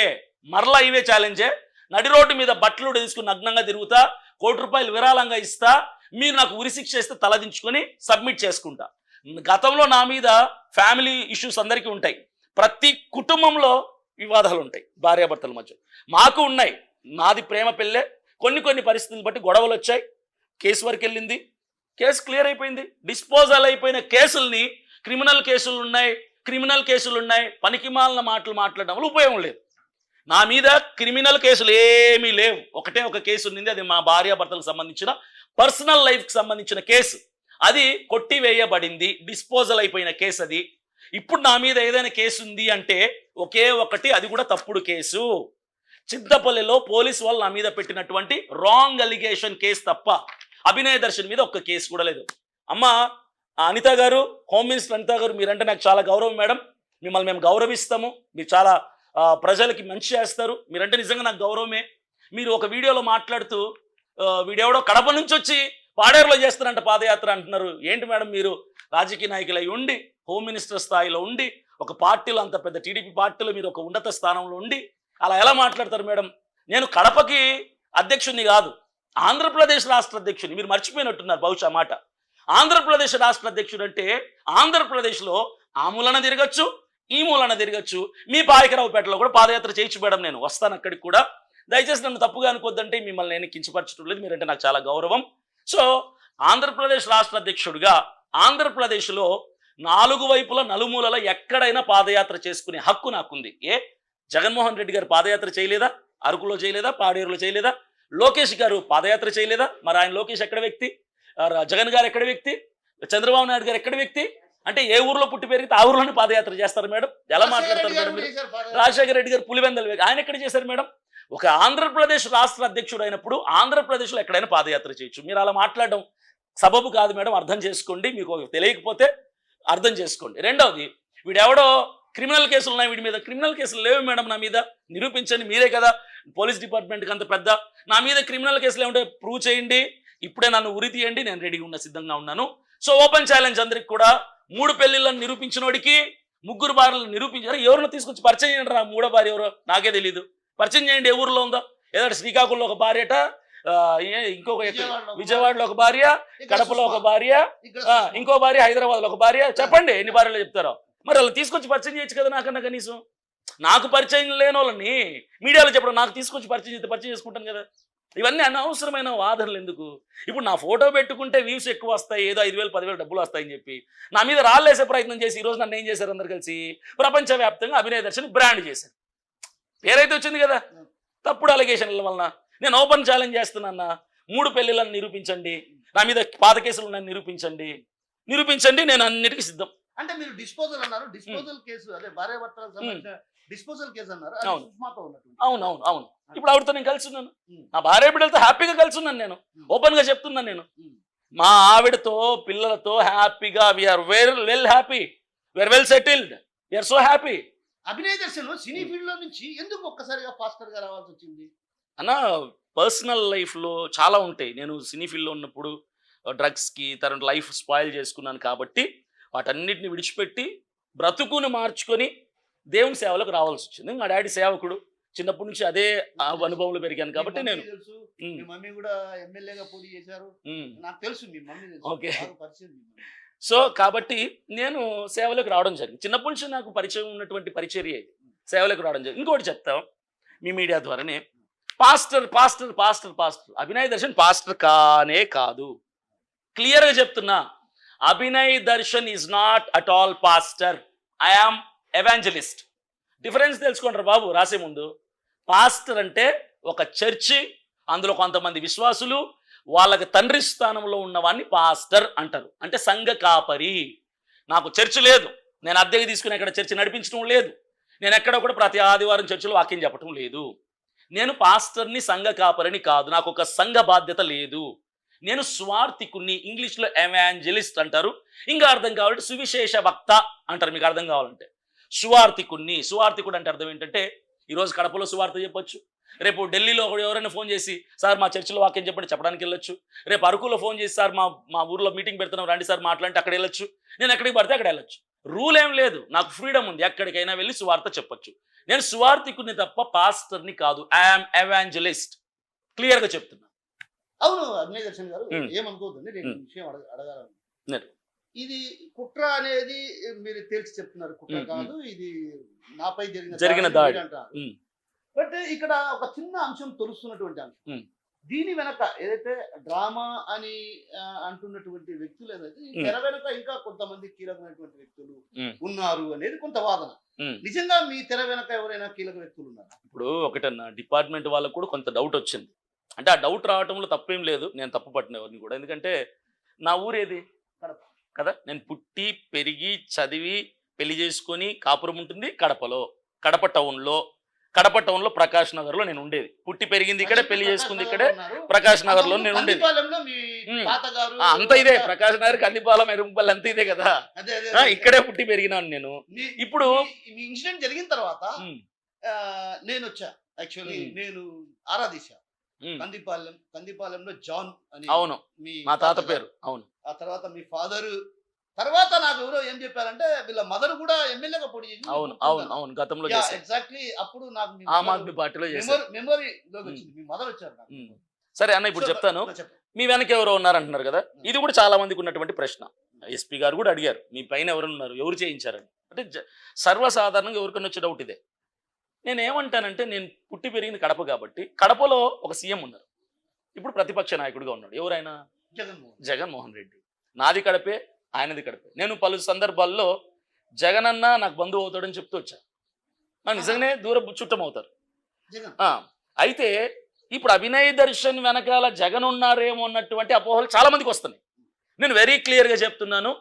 మరలా ఇవే ఛాలెంజే. నడి రోడ్డు మీద బట్టలు తీసుకుని నగ్నంగా తిరుగుతా, ₹1,00,00,000 విరాళంగా ఇస్తా. మీరు నాకు ఉరిశిక్ష ఇస్తే తలదించుకొని సబ్మిట్ చేసుకుంటా. గతంలో నా మీద ఫ్యామిలీ ఇష్యూస్ అందరికీ ఉంటాయి. ప్రతి కుటుంబంలో వివాదాలు ఉంటాయి భార్యాభర్తల మధ్య. మాకు ఉన్నాయి. నాది ప్రేమ పెళ్ళే. కొన్ని పరిస్థితులను బట్టి గొడవలు వచ్చాయి. కేసు వరకు వెళ్ళింది. కేసు క్లియర్ అయిపోయింది. డిస్పోజల్ అయిపోయిన కేసుల్ని క్రిమినల్ కేసులు ఉన్నాయి పనికిమాలిన మాటలు మాట్లాడడం వల్ల ఉపయోగం లేదు. నా మీద క్రిమినల్ కేసులు ఏమీ లేవు. ఒకటే ఒక కేసు ఉంది. అది మా భార్యాభర్తలకు సంబంధించిన పర్సనల్ లైఫ్కి సంబంధించిన కేసు. అది కొట్టివేయబడింది. డిస్పోజల్ అయిపోయిన కేసు అది. ఇప్పుడు నా మీద ఏదైనా కేసు ఉంది అంటే ఒకే ఒకటి, అది కూడా తప్పుడు కేసు. చింతపల్లిలో పోలీసు వాళ్ళు నా మీద పెట్టినటువంటి రాంగ్ అలిగేషన్ కేసు తప్ప అభినయ్ దర్శన్ మీద ఒక్క కేసు కూడా లేదు. అమ్మా అనిత గారు, హోమ్ మినిస్టర్ అనిత గారు, మీరంటే నాకు చాలా గౌరవం మేడం. మిమ్మల్ని మేము గౌరవిస్తాము. మీరు చాలా ప్రజలకి మంచి చేస్తారు. మీరంటే నిజంగా నాకు గౌరవమే. మీరు ఒక వీడియోలో మాట్లాడుతూ వీడెవడో కడప నుంచి వచ్చి పాడేరులో చేస్తారంట పాదయాత్ర అంటున్నారు. ఏంటి మేడం, మీరు రాజకీయ నాయకులై ఉండి, హోమ్ మినిస్టర్ స్థాయిలో ఉండి, ఒక పార్టీలో, అంత పెద్ద టీడీపీ పార్టీలో మీరు ఒక ఉన్నత స్థానంలో ఉండి అలా ఎలా మాట్లాడతారు మేడం? నేను కడపకి అధ్యక్షుడిని కాదు, ఆంధ్రప్రదేశ్ రాష్ట్ర అధ్యక్షుడిని. మీరు మర్చిపోయినట్టున్నారు బహుశా మాట. ఆంధ్రప్రదేశ్ రాష్ట్ర అధ్యక్షుడు అంటే ఆంధ్రప్రదేశ్లో ఆ మూలన తిరగచ్చు, ఈ మూలన తిరగచ్చు. మీ పాయకరావుపేటలో కూడా పాదయాత్ర చేయొచ్చు మేడం. నేను వస్తాను అక్కడికి కూడా. దయచేసి నన్ను తప్పుగా అనుకోద్దంటే మిమ్మల్ని నేను కించపరచడం లేదు. మీరంటే నాకు చాలా గౌరవం. సో ఆంధ్రప్రదేశ్ రాష్ట్ర అధ్యక్షుడిగా ఆంధ్రప్రదేశ్లో 4 వైపుల నలుమూలల ఎక్కడైనా పాదయాత్ర చేసుకునే హక్కు నాకుంది. జగన్మోహన్ రెడ్డి గారు పాదయాత్ర చేయలేదా? అరకులో చేయలేదా? పాడేరులో చేయలేదా? లోకేష్ గారు పాదయాత్ర చేయలేదా? మరి ఆయన లోకేష్ ఎక్కడ వ్యక్తి? జగన్ గారు ఎక్కడ వ్యక్తి? చంద్రబాబు నాయుడు గారు ఎక్కడ వ్యక్తి? అంటే ఏ ఊర్లో పుట్టి పెరిగితే ఆ ఊర్లోనే పాదయాత్ర చేస్తారు మేడం. ఎలా మాట్లాడతారు మేడం మీరు? రాజశేఖర రెడ్డి గారు పులివెందలు ఆయన ఎక్కడ చేశారు మేడం? ఒక ఆంధ్రప్రదేశ్ రాష్ట్ర అధ్యక్షుడు అయినప్పుడు ఆంధ్రప్రదేశ్లో ఎక్కడైనా పాదయాత్ర చేయొచ్చు. మీరు అలా మాట్లాడడం సబబు కాదు మేడం. అర్థం చేసుకోండి. మీకు తెలియకపోతే అర్థం చేసుకోండి. రెండవది, వీడెవడో క్రిమినల్ కేసులు ఉన్నాయి వీడి మీద. క్రిమినల్ కేసులు లేవు మేడం నా మీద. నిరూపించండి. మీరే కదా పోలీస్ డిపార్ట్మెంట్కి అంత పెద్ద. నా మీద క్రిమినల్ కేసులు ఏమంటే ప్రూవ్ చేయండి. ఇప్పుడే నన్ను ఉరి తీయండి. నేను రెడీగా ఉన్న, సిద్ధంగా ఉన్నాను. సో ఓపెన్ ఛాలెంజ్ అందరికి కూడా. 3 పెళ్లిళ్ళని నిరూపించినోడికి 3 భార్యలను నిరూపించారు. ఎవరిని తీసుకొచ్చి పరిచయం చేయండి రా. 3వ భార్య ఎవరో నాకే తెలీదు. పరిచయం చేయండి. ఏ ఊర్లో ఉందో? ఏదో శ్రీకాకుళంలో ఒక భార్యట, ఇంకొక విజయవాడలో ఒక భార్య, కడపలో ఒక భార్య, ఇంకో భార్య హైదరాబాద్లో ఒక భార్య. చెప్పండి ఎన్ని భార్యలు చెప్తారో. మరి వాళ్ళు తీసుకొచ్చి పరిచయం చేయొచ్చు కదా నాకన్నా కనీసం. నాకు పరిచయం లేని వాళ్ళని మీడియాలో చెప్పడం, నాకు తీసుకొచ్చి పరిచయం చేస్తే పరిచయం చేసుకుంటాను కదా. ఇవన్నీ అనవసరమైన వాదనలు ఎందుకు? ఇప్పుడు నా ఫోటో పెట్టుకుంటే వ్యూస్ ఎక్కువ వస్తాయి, ఏదో 5,000 10,000 డబ్బులు వస్తాయని చెప్పి నా మీద రాళ్ళేసే ప్రయత్నం చేసి ఈరోజు నన్ను ఏం చేశారు? అందరు కలిసి ప్రపంచవ్యాప్తంగా అభినయ్ దర్శన్ బ్రాండ్ చేశారు. పేరైతే వచ్చింది కదా. తప్పుడు అలిగేషన్ల వలన నేను ఓపెన్ ఛాలెంజ్ చేస్తున్నా. 3 పెళ్లిళ్ళని నిరూపించండి. నా మీద పాత కేసులు ఉన్నాయని నిరూపించండి. నేను అన్నిటికీ సిద్ధం. అంటే మీరు డిస్పోజల్ అన్నారు. డిస్పోజల్ కేసు, అదే భార్యాభర్తలకు సంబంధించిన డిస్పోజల్ కేసు అన్నారు. అవును. ఇప్పుడు ఆవిడతో నేను కలిసి ఉన్నాను. నా భార్య బిడ్డలతో హ్యాపీగా కలిసి ఉన్నాను. నేను ఓపెన్ గా చెప్తున్నాను. నేను మా ఆవిడతో, పిల్లలతో హ్యాపీగా, we are well happy, we are well settled, we are so happy. Abhinay Darshan cine field లో నుంచి ఎందుకు ఒక్కసారిగా ఫాస్టర్ గా రావాల్సి వచ్చింది అన్న? పర్సనల్ లైఫ్లో చాలా ఉంటాయి. నేను సినీ ఫీల్డ్లో ఉన్నప్పుడు డ్రగ్స్కి తన లైఫ్ స్పాయిల్ చేసుకున్నాను కాబట్టి వాటన్నిటిని విడిచిపెట్టి బ్రతుకుని మార్చుకొని దేవుని సేవలోకి రావాల్సి వచ్చింది. మా డాడీ సేవకుడు, చిన్నప్పటి నుంచి అదే అనుభవంలో పెరిగాను కాబట్టి మీ నేను మమ్మీ తెలుసు, మీ మమ్మీ కూడా ఎమ్మెల్యేగా పోటీ చేశారు. నాకు తెలుసు మీ మమ్మీ తెలుసు. ఓకే. బాగా పరిచయం మీ మమ్మీ. సో కాబట్టి నేను సేవలోకి రావడం జరిగింది. చిన్నప్పటి నుంచి నాకు పరిచయం ఉన్నటువంటి పరిచర్య ఇది. సేవలోకి రావడం జరిగింది. ఇంకోటి చెప్తాం మీ మీడియా ద్వారానే, pastor pastor pastor pastor Abhinay Darshan pastor కానే కాదు. క్లియర్గా చెప్తున్నా, Abhinay Darshan is not at all pastor. I am evangelist. Difference తెలుసుకుంటారు బాబు రాసే ముందు. పాస్టర్ అంటే ఒక చర్చి, అందులో కొంతమంది విశ్వాసులు, వాళ్ళకి తండ్రి స్థానంలో ఉన్నవాన్ని పాస్టర్ అంటారు. అంటే సంఘ కాపరి. నాకు చర్చి లేదు, నేను అద్దెకి తీసుకుని ఎక్కడ చర్చి నడిపించడం లేదు, నేను ఎక్కడ కూడా ప్రతి ఆదివారం చర్చిలో వాక్యం చెప్పడం లేదు. నేను పాస్టర్ని, సంఘ కాపరిని కాదు. నాకు ఒక సంఘ బాధ్యత లేదు. నేను స్వార్థికుణ్ణి, ఇంగ్లీష్లో ఎవాంజలిస్ట్ అంటారు, ఇంకా అర్థం కావాలంటే సువిశేష వక్త అంటారు, మీకు అర్థం కావాలంటే. సువార్థికుణ్ణి, సువార్థికుడు అంటే అర్థం ఏంటంటే, ఈరోజు కడపలో సువార్త చెప్పొచ్చు, రేపు ఢిల్లీలో ఎవరైనా ఫోన్ చేసి సార్ మా చర్చిలో వాక్యం చెప్పండి చెప్పడానికి వెళ్ళొచ్చు, రేపు అరకులో ఫోన్ చేసి సార్ మా ఊర్లో మీటింగ్ పెడుతున్నాం రండి సార్ మాట్లాడితే అక్కడ వెళ్ళొచ్చు, నేను ఎక్కడికి పడితే అక్కడ వెళ్ళొచ్చు. రూల్ ఏం లేదు, నాకు ఫ్రీడమ్ ఉంది, ఎక్కడికైనా వెళ్ళి సువార్త చెప్పొచ్చు. నేను సువార్థికుని తప్ప పాస్టర్ని కాదు. I'm evangelist. క్లియర్గా చెప్తున్నా. అవును అభినయ్ దర్శన్ గారు, ఏమనుకోవద్దండి, నేను ఈ విషయం అడగాలను. ఇది కుట్ర అనేది మీరు తేల్చి చెప్తున్నారు, కుట్ర కాదు, ఇది నాపై జరిగిన దాడి అంటారు. బట్ ఇక్కడ ఒక చిన్న అంశం తెలుస్తున్నటువంటి అంశం, దీని వెనక ఏదైతే డ్రామా అని అంటున్నటువంటి వ్యక్తులు ఏదైతే తెర వెనక ఇంకా కొంతమంది కీలకమైనటువంటి వ్యక్తులు ఉన్నారు అనేది కొంత వాదన. నిజంగా మీ తెర వెనక ఎవరైనా కీలక వ్యక్తులు ఉన్నారు? ఇప్పుడు ఒకటన్నా డిపార్ట్మెంట్ వాళ్ళకు కూడా కొంత డౌట్ వచ్చింది. అంటే ఆ డౌట్ రావడంలో తప్పేం లేదు, నేను తప్పు పట్టిన ఎవరిని కూడా. ఎందుకంటే నా ఊరేది కడప కదా, నేను పుట్టి పెరిగి చదివి పెళ్లి చేసుకొని కాపురం ఉంటుంది కడపలో. కడప టౌన్లో ప్రకాష్ నగర్లో నేను ఉండేది. పుట్టి పెరిగింది ఇక్కడే, పెళ్లి చేసుకుంది ఇక్కడే, ప్రకాష్ నగర్లో నేను ఉండేది. అంత ఇదే, ప్రకాష్ నగర్, కందిపాలెం, ఎరుంపల్లి అంత ఇదే కదా, ఇక్కడే పుట్టి పెరిగినాను నేను. ఇప్పుడు మీ ఇన్సిడెంట్ జరిగిన తర్వాత నేను వచ్చా, యాక్చువల్లీ నేను ఆరాధించా కందిపాలెంలో జాన్ అని. అవును, మా తాత పేరు. అవును. ఆ తర్వాత మీ ఫాదర్, తర్వాత నాకు ఎవరో ఏం చెప్పారంటే వీళ్ళ మదర్ కూడా ఎమ్మెల్యేగా పోటీ చేసింది. అవును అవును అవును, గతంలో ఎగ్జాక్ట్లీ. అప్పుడు నాకు ఆమ్ ఆద్మీ పార్టీలో మెమరీలోకి వచ్చింది, మీ మదర్ వచ్చారు నాకు. సరే అన్న, ఇప్పుడు చెప్తాను. మీ వెనక ఎవరో ఉన్నారంటున్నారు కదా, ఇది కూడా చాలా మందికి ఉన్నటువంటి ప్రశ్న. ఎస్పీ గారు కూడా అడిగారు, మీ పైన ఎవరు ఉన్నారు, ఎవరు చేయించారని. అంటే సర్వసాధారణంగా ఎవరికైనా వచ్చే డౌట్ ఇదే. నేను ఏమంటానంటే, నేను పుట్టి పెరిగింది కడప కాబట్టి, కడపలో ఒక సీఎం ఉన్నారు, ఇప్పుడు ప్రతిపక్ష నాయకుడిగా ఉన్నాడు. ఎవరైనా? జగన్మోహన్ రెడ్డి. నాది కడపే, ఆయనది కడపే. నేను పలు సందర్భాల్లో జగన్ అన్న నాకు బంధువు అవుతాడని చెప్తూ వచ్చాను. నాకు నిజంగానే దూర చుట్టం అవుతారు. అయితే ఇప్పుడు అభినయ్ దర్శన్ వెనకాల జగన్ ఉన్నారేమో అన్నటువంటి అపోహలు చాలా మందికి వస్తున్నాయి. నేను వెరీ క్లియర్గా చెప్తున్నాను,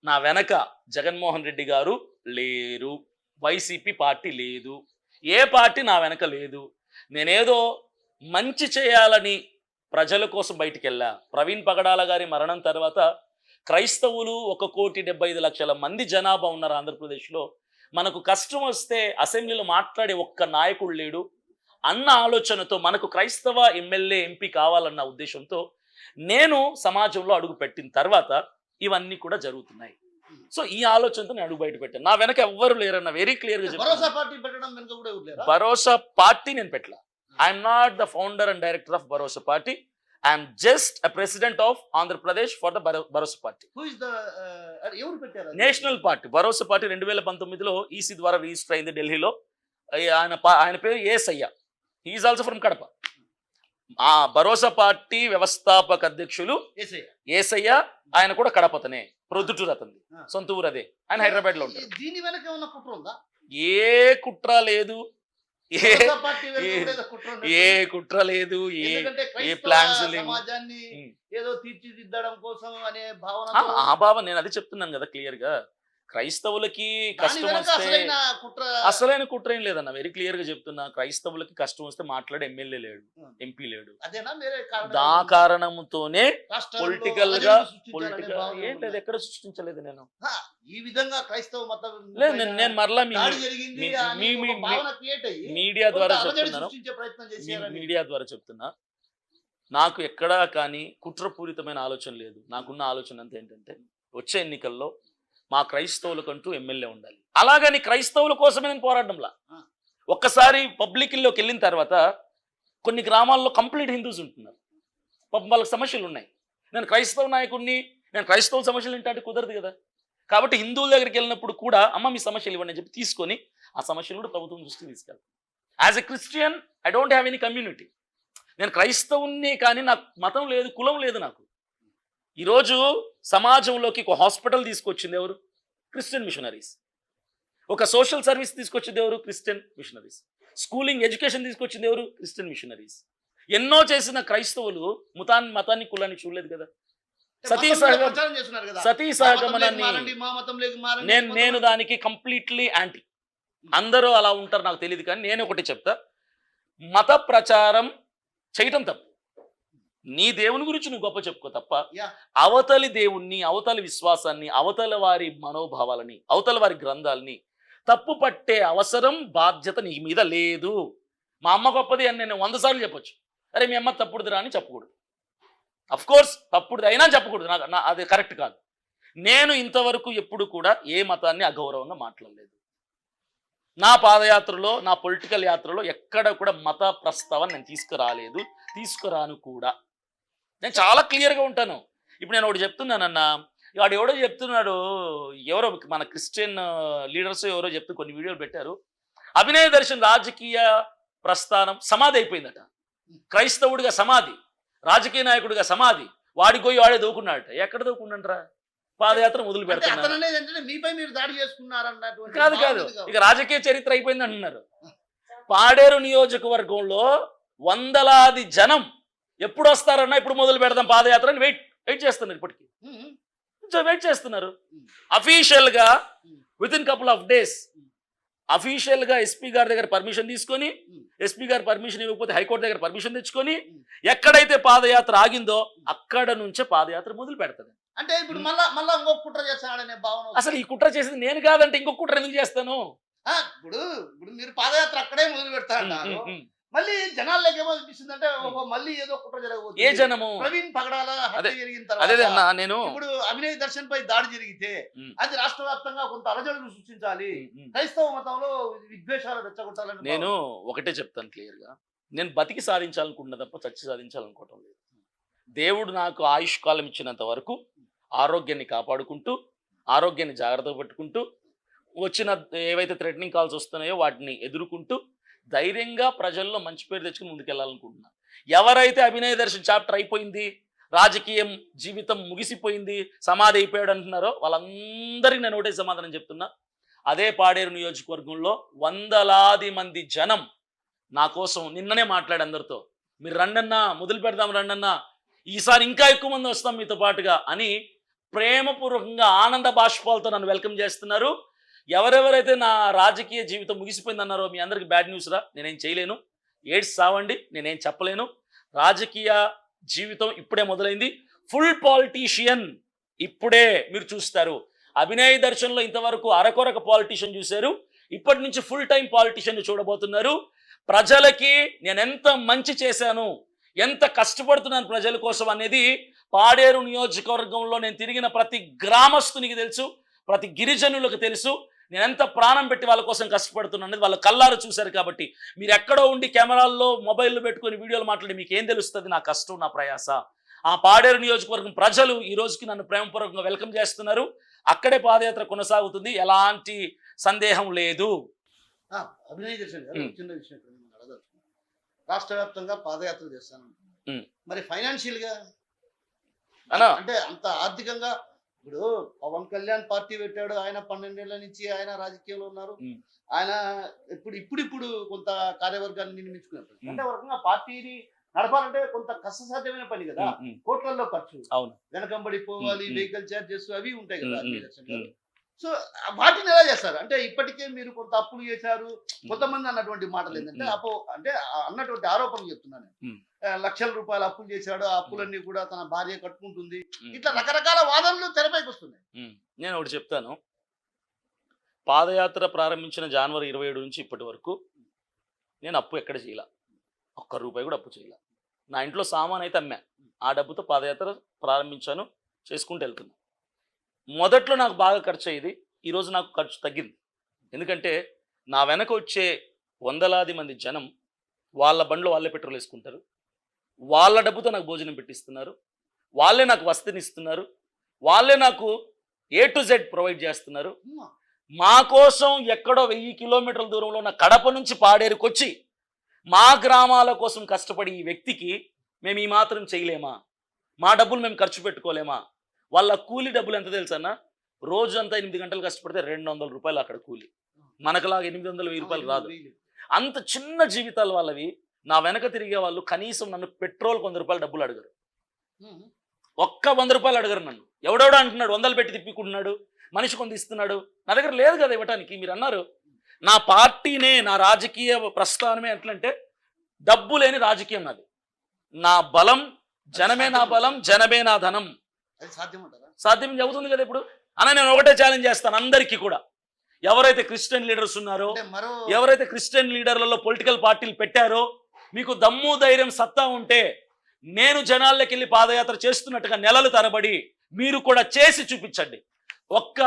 నా వెనక జగన్మోహన్ రెడ్డి గారు లేరు, వైసీపీ పార్టీ లేదు, ఏ పార్టీ నా వెనక లేదు. నేనేదో మంచి చేయాలని ప్రజల కోసం బయటికి వెళ్ళా. ప్రవీణ్ పగడాల గారి మరణం తర్వాత క్రైస్తవులు 1,75,00,000 మంది జనాభా ఉన్నారు ఆంధ్రప్రదేశ్లో. మనకు కష్టం వస్తే అసెంబ్లీలో మాట్లాడే ఒక్క నాయకుడు లేడు అన్న ఆలోచనతో, మనకు క్రైస్తవ ఎమ్మెల్యే ఎంపీ కావాలన్న ఉద్దేశంతో నేను సమాజంలో అడుగు పెట్టిన తర్వాత ఇవన్నీ కూడా జరుగుతున్నాయి. సో ఈ ఆలోచనతో నేను అడుగు బయట పెట్టాను. నా వెనక ఎవ్వరు లేరన్న వెరీ క్లియర్గా చెప్పాను. భరోసా పార్టీ నేను పెట్టలా. I'm not the founder and director of Bharosa party. I'm just a president of Andhra Pradesh for the Bharosa party. National party. Bharosa party 2019లో EC ద్వారా రిజిస్టర్ అయింది ఢిల్లీలో. ఆయన పేరు ఏసయ్య. He's also from Kadapa. ఆ భరోసా పార్టీ వ్యవస్థాపక అధ్యక్షులు ఏసయ్య, ఆయన కూడా కడపతనే, ప్రొద్దుటూరు అతనిది, సొంత ఊరు అదే. ఆయన హైదరాబాద్ లో ఉంటారు. దీని వెనక ఏమన్నా కుట్ర ఉందా? ఏ కుట్ర లేదు, ఏ కుట్ర లేదు, ఏ ప్లాన్స్ లేవు. ఏదో తీర్చిదిద్దడం కోసం అనే భావన. ఆ భావన నేను అది చెప్తున్నాను కదా క్లియర్ గా. క్రైస్తవులకి కష్టం వస్తే, అసలైన కుట్ర ఏం లేదన్న, వెరీ క్లియర్ గా చెప్తున్నా. క్రైస్తవులకి కష్టం వస్తే మాట్లాడే ఎమ్మెల్యే లేడు, ఎంపీ లేడు. దా కారణంతోనే పొలిటికల్ గా ఏంటి అది ఎక్కడ సృష్టించలేదు నేను. ఈ విధంగా క్రైస్తవ మతం లేదు. నేను మరలా మీడియా ద్వారా చెప్తున్నా, నాకు ఎక్కడా కానీ కుట్రపూరితమైన ఆలోచన లేదు. నాకున్న ఆలోచన అంతా ఏంటంటే, వచ్చే ఎన్నికల్లో మా క్రైస్తవులకంటూ ఎమ్మెల్యే ఉండాలి. అలాగని క్రైస్తవుల కోసమే నేను పోరాటంలా. ఆ. ఒక్కసారి పబ్లిక్లోకి వెళ్ళిన తర్వాత కొన్ని గ్రామాల్లో కంప్లీట్ హిందూస్ ఉంటున్నారు. పాపం వాళ్ళకి సమస్యలు ఉన్నాయి. నేను క్రైస్తవ నాయకుడిని, నేను క్రైస్తవ సమస్యలు ఏంటంటే కుదరదు కదా. కాబట్టి హిందువుల దగ్గరికి వెళ్ళినప్పుడు కూడా అమ్మ మీ సమస్యలు ఇవ్వండి అని చెప్పి తీసుకొని ఆ సమస్యలు కూడా ప్రభుత్వం దృష్టికి తీసుకెళ్తాను. As a Christian I don't have any community. నేను క్రైస్తవుని కానీ నాకు మతం లేదు, కులం లేదు నాకు. ఈరోజు సమాజంలోకి ఒక హాస్పిటల్ తీసుకొచ్చింది ఎవరు? Christian machineries. ఒక సోషల్ సర్వీస్ తీసుకొచ్చింది ఎవరు? Christian machineries. స్కూలింగ్ ఎడ్యుకేషన్ తీసుకొచ్చింది ఎవరు? Christian machineries. ఎన్నో చేసిన క్రైస్తవులు మతాన్ని కులాన్ని చూడలేదు కదా. సతీ సహగమనాన్ని నేను దానికి కంప్లీట్లీ యాంటీ. అందరూ అలా ఉంటారు నాకు తెలియదు, కానీ నేను ఒకటి చెప్తా, మత ప్రచారం చేయటం తప్పు. నీ దేవుని గురించి నువ్వు గొప్ప చెప్పుకో తప్ప అవతలి దేవుణ్ణి, అవతలి విశ్వాసాన్ని, అవతల వారి మనోభావాలని, అవతల వారి గ్రంథాలని తప్పు పట్టే అవసరం బాధ్యత నీ మీద లేదు. మా అమ్మ గొప్పది అని నేను 100 సార్లు చెప్పొచ్చు. అరే మీ అమ్మ తప్పుడుదిరా అని చెప్పకూడదు. అఫ్ కోర్స్ తప్పుడుది అయినా చెప్పకూడదు, అది కరెక్ట్ కాదు. నేను ఇంతవరకు ఎప్పుడు కూడా ఏ మతాన్ని అగౌరవంగా మాట్లాడలేదు. నా పాదయాత్రలో, నా పొలిటికల్ యాత్రలో ఎక్కడ కూడా మత ప్రస్తావన నేను తీసుకురాలేదు, తీసుకురాను కూడా. నేను చాలా క్లియర్గా ఉంటాను. ఇప్పుడు నేను ఒకటి చెప్తున్నానన్న, వాడు ఎవడో చెప్తున్నాడు, ఎవరో మన క్రిస్టియన్ లీడర్స్ ఎవరో చెప్తూ కొన్ని వీడియోలు పెట్టారు. అభినయ దర్శన్ రాజకీయ ప్రస్థానం సమాధి అయిపోయిందట. క్రైస్తవుడిగా సమాధి, రాజకీయ నాయకుడిగా సమాధి. వాడికి పోయి వాడే దూకున్నాడట. ఎక్కడ దూకున్నాంటరా? పాదయాత్ర మొదలు పెడుతున్నారు. కాదు కాదు, ఇక రాజకీయ చరిత్ర అయిపోయింది అంటున్నారు. పాడేరు నియోజకవర్గంలో వందలాది జనం ఎప్పుడు వస్తారన్నా, ఇప్పుడు మొదలు పెడదాం పాదయాత్ర అని వెయిట్ చేస్తున్నారు. ఇప్పటికీ వెయిట్ చేస్తున్నారు. అఫీషియల్ గా with in couple of days official గా ఎస్పీ గారి దగ్గర పర్మిషన్ తీసుకొని, ఎస్పీ గారు పర్మిషన్ ఇవ్వకపోతే హైకోర్టు దగ్గర పర్మిషన్ తెచ్చుకొని, ఎక్కడైతే పాదయాత్ర ఆగిందో అక్కడ నుంచే పాదయాత్ర మొదలు పెడతాడు. అంటే ఇప్పుడు మళ్ళా ఇంకొక కుట్ర చేస్తాడనే భావన. అసలు ఈ కుట్ర చేసింది నేను కాదంటే ఇంకొక కుట్ర ఎందుకు చేస్తాను? ఇప్పుడు మీరు పాదయాత్ర అక్కడే మొదలు పెడతారు. మళ్ళీ జనాల్లోకి ఏమో అనిపిస్తుంది అంటే మళ్ళీ ఏదో కుట్ర జరగబోతుంది. ఏ జనము? ప్రవీణ్ పగడాల హత్య జరిగిన తర్వాత నేను ఇప్పుడు అభినయ్ దర్శన్ పై దాడి జరిగితే అది రాష్ట్ర వ్యాప్తంగా కొంత అలజడులు సృష్టించాలి, క్రైస్తవ మతంలో విద్వేషాలు రెచ్చగొట్టాలని నేను ఒకటే చెప్తాను క్లియర్ గా. నేను బతికి సాధించాలనుకున్నా తప్ప చచ్చి సాధించాలనుకోవటం లేదు. దేవుడు నాకు ఆయుష్ కాలం ఇచ్చినంత వరకు ఆరోగ్యాన్ని కాపాడుకుంటూ, ఆరోగ్యాన్ని జాగ్రత్త పెట్టుకుంటూ, వచ్చిన ఏవైతే థ్రెటనింగ్ కాల్స్ వస్తున్నాయో వాటిని ఎదుర్కొంటూ ధైర్యంగా ప్రజల్లో మంచి పేరు తెచ్చుకుని ముందుకెళ్ళాలనుకుంటున్నా. ఎవరైతే అభినయ దర్శన్ చాప్టర్ అయిపోయింది, రాజకీయం జీవితం ముగిసిపోయింది, సమాధి అయిపోయాడు అంటున్నారో వాళ్ళందరికీ నేను ఒకటే సమాధానం చెప్తున్నా. అదే పాడేరు నియోజకవర్గంలో వందలాది మంది జనం నా కోసం నిన్ననే మాట్లాడి అందరితో, మీరు రండన్నా, మొదలు పెడదాం రండన్నా, ఈసారి ఇంకా ఎక్కువ మంది వస్తాం మీతో పాటుగా అని ప్రేమపూర్వకంగా ఆనంద బాష్పాలతో నన్ను వెల్కమ్ చేస్తున్నారు. ఎవరెవరైతే నా రాజకీయ జీవితం ముగిసిపోయిందన్నారో మీ అందరికి బ్యాడ్ న్యూస్ రా, నేనేం చేయలేను, ఏడ్స్ సావండి, నేనేం చెప్పలేను. రాజకీయ జీవితం ఇప్పుడే మొదలైంది. ఫుల్ పాలిటీషియన్ ఇప్పుడే మీరు చూస్తారు. అభినయ దర్శన్లో ఇంతవరకు అరకొరక పాలిటీషియన్ చూశారు, ఇప్పటి నుంచి ఫుల్ టైం పాలిటీషియన్ చూడబోతున్నారు. ప్రజలకి నేను ఎంత మంచి చేశాను, ఎంత కష్టపడుతున్నాను ప్రజల కోసం అనేది పాడేరు నియోజకవర్గంలో నేను తిరిగిన ప్రతి గ్రామస్తునికి తెలుసు, ప్రతి గిరిజనులకు తెలుసు. నేను ఎంత ప్రాణం పెట్టి వాళ్ళ కోసం కష్టపడుతున్నాను అనేది వాళ్ళు కళ్ళారు చూశారు. కాబట్టి మీరు ఎక్కడో ఉండి కెమెరాల్లో మొబైల్లో పెట్టుకొని వీడియోలు మాట్లాడి మీకు ఏం తెలుస్తుంది నా కష్టం, నా ప్రయాస. ఆ పాడేరు నియోజకవర్గం ప్రజలు ఈ రోజుకి నన్ను ప్రేమపూర్వకంగా వెల్కమ్ చేస్తున్నారు. అక్కడే పాదయాత్ర కొనసాగుతుంది, ఎలాంటి సందేహం లేదు. అభినయ్ దర్శన్ గారు చిన్న విషయం రాష్ట్ర వ్యాప్తంగా పాదయాత్ర చేస్తాను, మరి ఫైనాన్షియల్ గా అంటే అంత ఆర్థికంగా ఇప్పుడు పవన్ కళ్యాణ్ పార్టీ పెట్టాడు, ఆయన 12 ఏళ్ల నుంచి ఆయన రాజకీయంలో ఉన్నారు. ఆయన ఇప్పుడు కొంత కార్యవర్గాన్ని నిర్మించుకున్నారు. అంటే ఒక రకంగా పార్టీని నడపాలంటే కొంత కష్టసాధ్యమైన పని కదా, కోట్లలో ఖర్చు, వెనకంబడి పోవాలి, వెహికల్ చార్జెస్ అవి ఉంటాయి కదా. సో వాటిని ఎలా చేస్తారు? అంటే ఇప్పటికే మీరు కొంత అప్పులు చేశారు, కొంతమంది అన్నటువంటి మాటలు ఏంటంటే అంటే అన్నటువంటి ఆరోపణలు చెప్తున్నాను. లక్షల రూపాయలు అప్పులు చేశాడు, ఆ అప్పులన్నీ కూడా తన భార్య కట్టుకుంటుంది, ఇట్లా రకరకాల వాదనలు తెరపైకి వస్తున్నాయి. నేను ఒకటి చెప్తాను. పాదయాత్ర ప్రారంభించిన జనవరి 27 నుంచి ఇప్పటి వరకు నేను అప్పు ఎక్కడ చేయాల, ₹1 కూడా అప్పు చేయాల. నా ఇంట్లో సామాన్ అయితే అమ్మా, ఆ డబ్బుతో పాదయాత్ర ప్రారంభించాను, చేసుకుంటూ వెళ్తున్నా. మొదట్లో నాకు బాగా ఖర్చు అయ్యేది. ఈరోజు నాకు ఖర్చు తగ్గింది. ఎందుకంటే నా వెనక వచ్చే వందలాది మంది జనం వాళ్ళ బండ్లో వాళ్ళే పెట్రోల్ వేసుకుంటారు. వాళ్ళ డబ్బుతో నాకు భోజనం పెట్టిస్తున్నారు. వాళ్ళే నాకు వసతినిస్తున్నారు. వాళ్ళే నాకు A to Z ప్రొవైడ్ చేస్తున్నారు. మా కోసం ఎక్కడో 1000 కిలోమీటర్ల దూరంలో ఉన్న కడప నుంచి పాడేరుకొచ్చి మా గ్రామాల కోసం కష్టపడి ఈ వ్యక్తికి మేము ఈ మాత్రం చేయలేమా? మా డబ్బులు మేము ఖర్చు పెట్టుకోలేమా? వాళ్ళ కూలి డబ్బులు ఎంత తెలుసన్నా? రోజు అంతా 8 గంటలు కష్టపడితే 200 రూపాయలు అక్కడ కూలి. మనకులాగా 800, 1000 రూపాయలు రాదు. అంత చిన్న జీవితాలు వాళ్ళవి. నా వెనక తిరిగే వాళ్ళు కనీసం నన్ను పెట్రోల్ 100 రూపాయలు డబ్బులు అడగరు. ఒక్క 100 రూపాయలు అడగరు నన్ను. ఎవడెవడో అంటున్నాడు 100 పెట్టి తిప్పుకుంటున్నాడు, మనిషి కొంత ఇస్తున్నాడు. నా దగ్గర లేదు కదా ఇవ్వటానికి. మీరు అన్నారు నా పార్టీనే, నా రాజకీయ ప్రస్థానమే ఎట్లంటే డబ్బు లేని రాజకీయం నాది. నా బలం జనమే, నా బలం జనమే నా ధనం. అది సాధ్యమంటారా? సాధ్యం అవుతుంది కదా ఇప్పుడు. అన్న నేను ఒకటే ఛాలెంజ్ చేస్తాను అందరికీ కూడా. ఎవరైతే క్రిస్టియన్ లీడర్స్ ఉన్నారో, ఎవరైతే క్రిస్టియన్ లీడర్లలో పొలిటికల్ పార్టీలు పెట్టారో, మీకు దమ్ము ధైర్యం సత్తా ఉంటే నేను జనాల్లోకి వెళ్ళి పాదయాత్ర చేస్తున్నట్టుగా నెలలు తరబడి మీరు కూడా చేసి చూపించండి. ఒక్క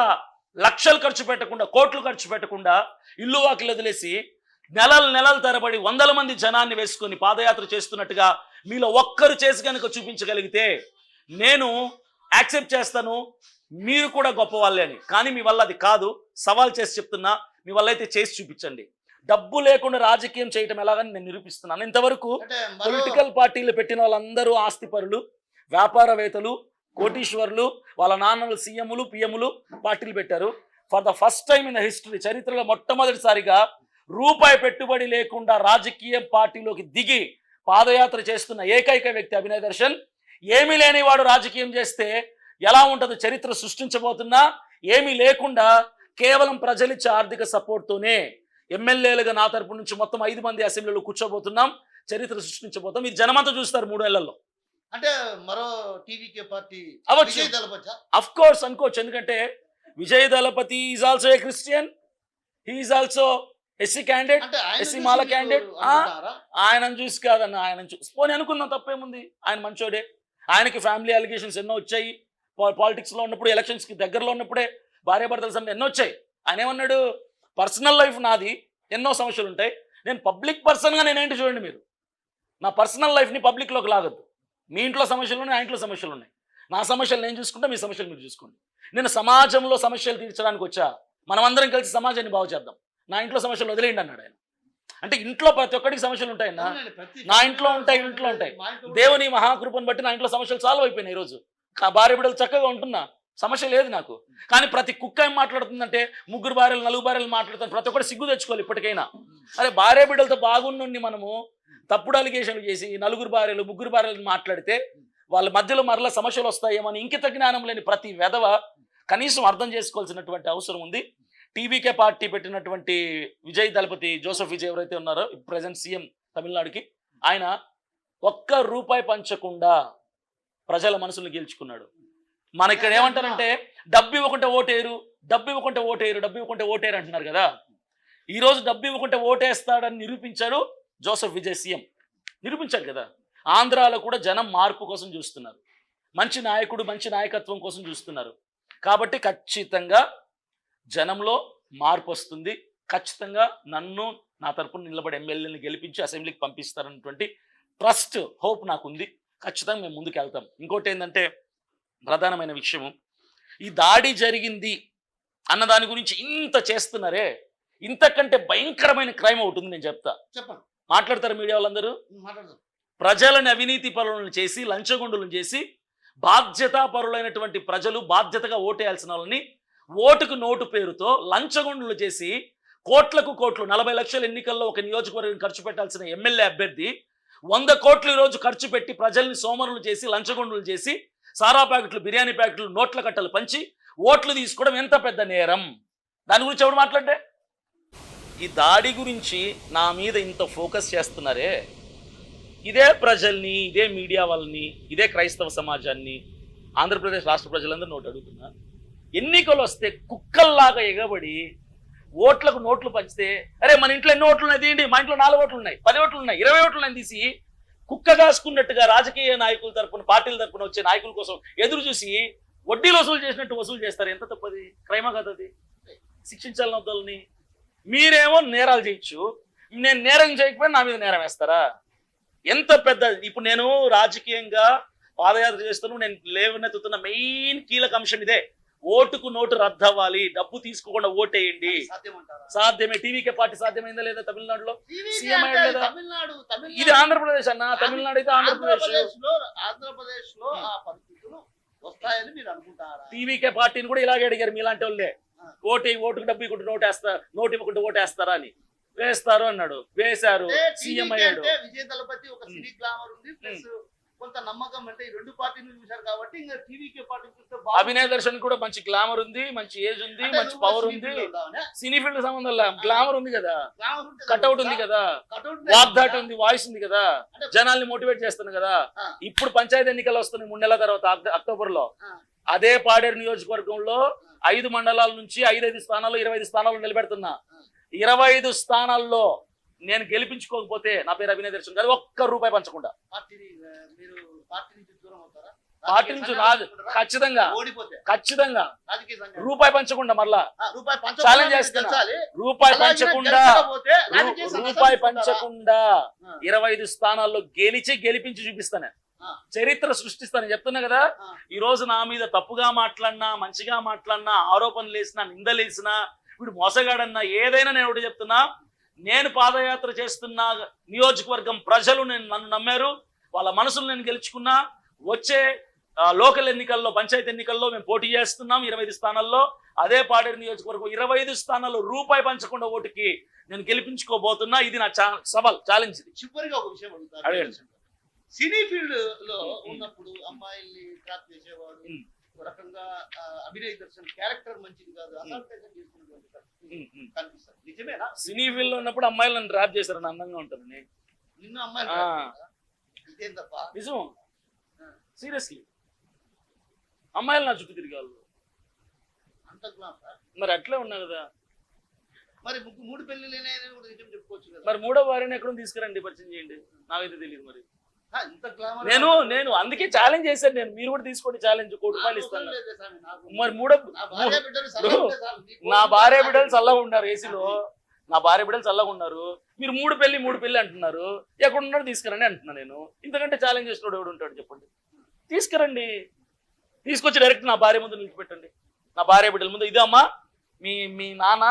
లక్షలు ఖర్చు పెట్టకుండా, కోట్లు ఖర్చు పెట్టకుండా, ఇల్లు వాకిలు వదిలేసి నెలలు తరబడి 100 మంది జనాన్ని వేసుకొని పాదయాత్ర చేస్తున్నట్టుగా మీలో ఒక్కరు చేసి కనుక చూపించగలిగితే నేను యాక్సెప్ట్ చేస్తాను, మీరు కూడా గొప్ప వాళ్ళే అని. కానీ మీ వల్ల అది కాదు. సవాల్ చేసి చెప్తున్నా, మీ వల్ల అయితే చేసి చూపించండి. డబ్బు లేకుండా రాజకీయం చేయటం ఎలాగని నేను నిరూపిస్తున్నాను. ఇంతవరకు పొలిటికల్ పార్టీలు పెట్టిన వాళ్ళందరూ ఆస్తిపరులు, వ్యాపారవేత్తలు, కోటీశ్వరులు, వాళ్ళ నాన్నలు సీఎంలు, పిఎంలు పార్టీలు పెట్టారు. For the first time in the history, చరిత్రలో మొట్టమొదటిసారిగా రూపాయి పెట్టుబడి లేకుండా రాజకీయ పార్టీలోకి దిగి పాదయాత్ర చేస్తున్న ఏకైక వ్యక్తి అభినయ్ దర్శన్. ఏమీ లేని వాడు రాజకీయం చేస్తే ఎలా ఉంటుందో చరిత్ర సృష్టించబోతున్నా. ఏమీ లేకుండా కేవలం ప్రజలిచ్చే ఆర్థిక సపోర్ట్తోనే ఎమ్మెల్యేలుగా నా తరపు నుంచి మొత్తం 5 మంది అసెంబ్లీలో కూర్చోబోతున్నాం. చరిత్ర సృష్టించబోతాం. మీరు జనమంతా చూస్తారు 3 ఏళ్లలో. అంటే మరో టీవీకే పార్టీ అవ్వచ్చు, అఫ్ కోర్స్ అనుకోవచ్చు. ఎందుకంటే Vijay Thalapathy is also a Christian, he is also SC candidate, SC Mala candidate. ఆయనను చూసి కాదన్న, ఆయన చూసి పోనీ అనుకున్నాం, తప్పేముంది. ఆయన మంచోడే. ఆయనకి ఫ్యామిలీ అలిగేషన్స్ ఎన్నో వచ్చాయి. పాలిటిక్స్లో ఉన్నప్పుడు, ఎలక్షన్స్కి దగ్గరలో ఉన్నప్పుడే భార్యాభర్తల సమయం ఎన్నో వచ్చాయి. ఆయన ఏమన్నాడు, పర్సనల్ లైఫ్ నాది, ఎన్నో సమస్యలు ఉంటాయి, నేను పబ్లిక్ పర్సన్గా నేనేంటి చూడండి. మీరు నా పర్సనల్ లైఫ్ని పబ్లిక్లోకి లాగద్దు. మీ ఇంట్లో సమస్యలు ఉన్నాయి, నా ఇంట్లో సమస్యలు ఉన్నాయి. నా సమస్యలు నేను చూసుకుంటా, మీ సమస్యలు మీరు చూసుకోండి. నేను సమాజంలో సమస్యలు తీర్చడానికి వచ్చా. మనమందరం కలిసి సమాజాన్ని బాగు చేద్దాం. నా ఇంట్లో సమస్యలు వదిలేయండి అన్నాడు ఆయన. అంటే ఇంట్లో ప్రతి ఒక్కరికి సమస్యలు ఉంటాయన్నా. నా ఇంట్లో ఉంటాయి, ఇంట్లో ఉంటాయి. దేవుని మహాకృపను బట్టి నా ఇంట్లో సమస్యలు సాల్వ్ అయిపోయినాయి. ఈరోజు భార్య బిడ్డలు చక్కగా ఉంటున్నా, సమస్య లేదు నాకు. కానీ ప్రతి కుక్క ఏం మాట్లాడుతుందంటే 3 భార్యలు 4 భార్యలు మాట్లాడుతాను. ప్రతి ఒక్కటి సిగ్గు తెచ్చుకోవాలి ఇప్పటికైనా. అరే భార్య బిడ్డలతో బాగుండి మనము తప్పుడు అలిగేషన్లు చేసి 4 భార్యలు 3 భార్యలు మాట్లాడితే వాళ్ళ మధ్యలో మరలా సమస్యలు వస్తాయేమని ఇంకిత జ్ఞానం లేని ప్రతి వెధవ కనీసం అర్థం చేసుకోవాల్సినటువంటి అవసరం ఉంది. టీవీకే పార్టీ పెట్టినటువంటి విజయ్ దళపతి, జోసెఫ్ విజయ్ ఎవరైతే ఉన్నారో ప్రజెంట్ సీఎం తమిళనాడుకి, ఆయన ₹1 పంచకుండా ప్రజల మనసులు గెలుచుకున్నాడు. మన ఇక్కడ ఏమంటారంటే డబ్బు ఇవ్వకుంటే ఓటేరు, డబ్బు ఇవ్వకుంటే ఓటేరు, డబ్బు ఇవ్వకుంటే ఓటేరు అంటున్నారు కదా. ఈరోజు డబ్బు ఇవ్వకుంటే ఓటేస్తాడని నిరూపించారు జోసెఫ్ విజయ్ సీఎం. నిరూపించారు కదా. ఆంధ్రాలో కూడా జనం మార్పు కోసం చూస్తున్నారు. మంచి నాయకుడు, మంచి నాయకత్వం కోసం చూస్తున్నారు. కాబట్టి ఖచ్చితంగా జనంలో మార్పు వస్తుంది. ఖచ్చితంగా నన్ను, నా తరపున నిలబడి ఎమ్మెల్యేని గెలిపించి అసెంబ్లీకి పంపిస్తారన్నటువంటి ట్రస్ట్, హోప్ నాకుంది. ఖచ్చితంగా మేము ముందుకు వెళ్తాం. ఇంకోటి ఏంటంటే ప్రధానమైన విషయము, ఈ దాడి జరిగింది అన్న దాని గురించి ఇంత చేస్తున్నారే, ఇంతకంటే భయంకరమైన క్రైమ్ అవుతుంది. నేను చెప్తా, చెప్పండి. మాట్లాడతారు మీడియా వాళ్ళందరూ. ప్రజలను అవినీతి పరులను చేసి, లంచగొండులను చేసి, బాధ్యతాపరులైనటువంటి ప్రజలు బాధ్యతగా ఓటేయాల్సిన వాళ్ళని ఓటుకు నోటు పేరుతో లంచగొండులు చేసి కోట్లకు కోట్లు, 40 లక్షల ఎన్నికల్లో ఒక నియోజకవర్గం ఖర్చు పెట్టాల్సిన ఎమ్మెల్యే అభ్యర్థి 100 కోట్లు ఈరోజు ఖర్చు పెట్టి ప్రజల్ని సోమరులు చేసి, లంచగొండులు చేసి, సారా ప్యాకెట్లు, బిర్యానీ ప్యాకెట్లు, నోట్ల కట్టలు పంచి ఓట్లు తీసుకోవడం ఎంత పెద్ద నేరం. దాని గురించి ఎవడు మాట్లాడే? ఈ దాడి గురించి నా మీద ఇంత ఫోకస్ చేస్తున్నారే, ఇదే ప్రజల్ని, ఇదే మీడియా వాళ్ళని, ఇదే క్రైస్తవ సమాజాన్ని, ఆంధ్రప్రదేశ్ రాష్ట్ర ప్రజలందరూ నోటు అడుగుతున్నా. ఎన్నికలు వస్తే కుక్కల్లాగా ఎగబడి ఓట్లకు నోట్లు పంచితే, అరే మన ఇంట్లో ఎన్ని ఓట్లు ఉన్నాయి తీయండి, మా ఇంట్లో 4 ఓట్లు ఉన్నాయి, 10 ఓట్లు ఉన్నాయి, 20 ఓట్లు ఉన్నాయి తీసి కుక్క కాసుకున్నట్టుగా రాజకీయ నాయకుల తరపున, పార్టీల తరపున వచ్చే నాయకుల కోసం ఎదురు చూసి వడ్డీలు వసూలు చేసినట్టు వసూలు చేస్తారు. ఎంత తప్పది? క్రైమా కదా అది? శిక్షించాలని వద్దలని. మీరేమో నేరాలు చేయొచ్చు, నేను నేరం చేయకపోయినా నా మీద నేరం వేస్తారా? ఎంత పెద్ద, ఇప్పుడు నేను రాజకీయంగా పాదయాత్ర చేస్తాను, నేను లేవనెత్తుతున్న మెయిన్ కీలక అంశం ఇదే. ఓటుకు నోటు రద్దు అవ్వాలి, డబ్బు తీసుకోకుండా ఓటేయండి. సాధ్యమే. టీవీకే పార్టీ సాధ్యమైందా లేదా తమిళనాడులో? సీఎం అయ్యాడు కదా. ఇది ఆంధ్రప్రదేశ్ అన్న, తమిళనాడు అయితే ఆంధ్రప్రదేశ్ లో ఆ పరిస్థితులు వస్తాయని మీరు అనుకుంటారా? టీవీకే పార్టీని కూడా ఇలాగే అడిగారు మీలాంటి వాళ్ళే, ఓటుకు డబ్బు ఇవ్వకుండా నోటు ఇవ్వకుండా ఓటేస్తారా అని. వేస్తారు అన్నాడు, వేశారు, సీఎం అయ్యాడు. విజయ్ దళపతి ఒక సినీ గ్లామర్ ఉంది, ప్లస్ కొంత నమ్మకం, అంటే ఈ రెండు పార్టీలు చూశారు కాబట్టి ఇంకా టీవీకే పార్టీ చూస్తే అభినయ్ దర్శన్ కూడా మంచి గ్లామర్ ఉంది, మంచి ఏజ్ ఉంది, మంచి పవర్ ఉంది. సినీ ఫీల్డ్ సంబంధం లేదు, గ్లామర్ ఉంది కదా, కట్అవుట్ ఉంది కదా, వాగ్దాటి ఉంది, వాయిస్ ఉంది కదా, జనాల్ని మోటివేట్ చేస్తుంది కదా. ఇప్పుడు పంచాయతీ ఎన్నికలు వస్తున్నాయి 3 నెలల తర్వాత అక్టోబర్ లో. అదే పాడేరు నియోజకవర్గంలో 5 మండలాల నుంచి 5 స్థానాలు 25 స్థానాలు నిలబెడుతున్నా. 25 స్థానాల్లో నేను గెలిపించుకోకపోతే నా పేరు అభినయ్ దర్శన్ కాదు, ₹1 పంచకుండా. పార్టీ నుంచి రాదు, ఖచ్చితంగా ఖచ్చితంగా రూపాయి పంచకుండా, మరలా ఛాలెంజ్ చేస్తున్నా, రూపాయి పంచకుండా 25 స్థానాల్లో గెలిపించి చూపిస్తాను, చరిత్ర సృష్టిస్తాను చెప్తున్నా కదా. ఈ రోజు నా మీద తప్పుగా మాట్లాడినా, మంచిగా మాట్లాడినా, ఆరోపణలు వేసినా, నిందలేసినా, వీడు మోసగాడన్నా, ఏదైనా నేను ఒకటి చెప్తున్నా, నేను పాదయాత్ర చేస్తున్న నియోజకవర్గం ప్రజలు నన్ను నమ్మారు, వాళ్ళ మనసులు నేను గెలుచుకున్నా. వచ్చే లోకల్ ఎన్నికల్లో, పంచాయతీ ఎన్నికల్లో మేము పోటీ చేస్తున్నాం 25 స్థానాల్లో. అదే పాడేరు నియోజకవర్గం 25 స్థానాల్లో రూపాయి పంచకుండా ఓటుకి నేను గెలిపించుకోబోతున్నా. ఇది నా సవాల్, ఛాలెంజ్. ఇది చివరిగా ఒక విషయం అడుగుతాను. సినీ ఫీల్డ్ లో ఉన్నప్పుడు అమ్మాయిల్ని ట్రాప్ చేసేవాడు, ఒక రకంగా అభినయ్ దర్శన్ క్యారెక్టర్ మంచిది కాదు, అసల్టేషన్ చేసుకున్నటువంటి కనిపిస్తారు. నిజమేనా? సినీ ఫీల్డ్ లో ఉన్నప్పుడు అమ్మాయిలు నన్ను ట్రాప్ చేశారు, అందంగా ఉంటాను నిన్న అమ్మాయిలు ఇదేం తప్ప? నిజం, సీరియస్లీ. అమ్మాయిలు నా చుట్టూ తిరిగాళ్ళు అంత మరి అట్లే ఉన్నా కదా. మరి 3 పెళ్లిలేనే కూడా నిజం చెప్పుకోవచ్చు కదా. మరి 3వ వారిని ఎక్కడ తీసుకురండి, పరిచయం చేయండి, నాకైతే తెలియదు. మరి నేను అందుకే ఛాలెంజ్ చేశాను, నేను మీరు కూడా తీసుకోండి ఛాలెంజ్, ₹1 ఇస్తాను. మరి నా భార్య బిడ్డలు చల్లగా ఉన్నారు ఏసీలో, నా భార్య బిడ్డలు చల్లగా ఉన్నారు, మీరు 3 పెళ్లి అంటున్నారు, ఎక్కడ ఉన్నాడు తీసుకురండి అంటున్నా నేను. ఇంతకంటే ఛాలెంజ్ చేసినోడు ఎవడు ఉంటాడు చెప్పండి? తీసుకురండి, తీసుకొచ్చి డైరెక్ట్ నా భార్య ముందు నిలిచిపెట్టండి, నా భార్య బిడ్డల ముందు. ఇదే అమ్మా మీ నాన్న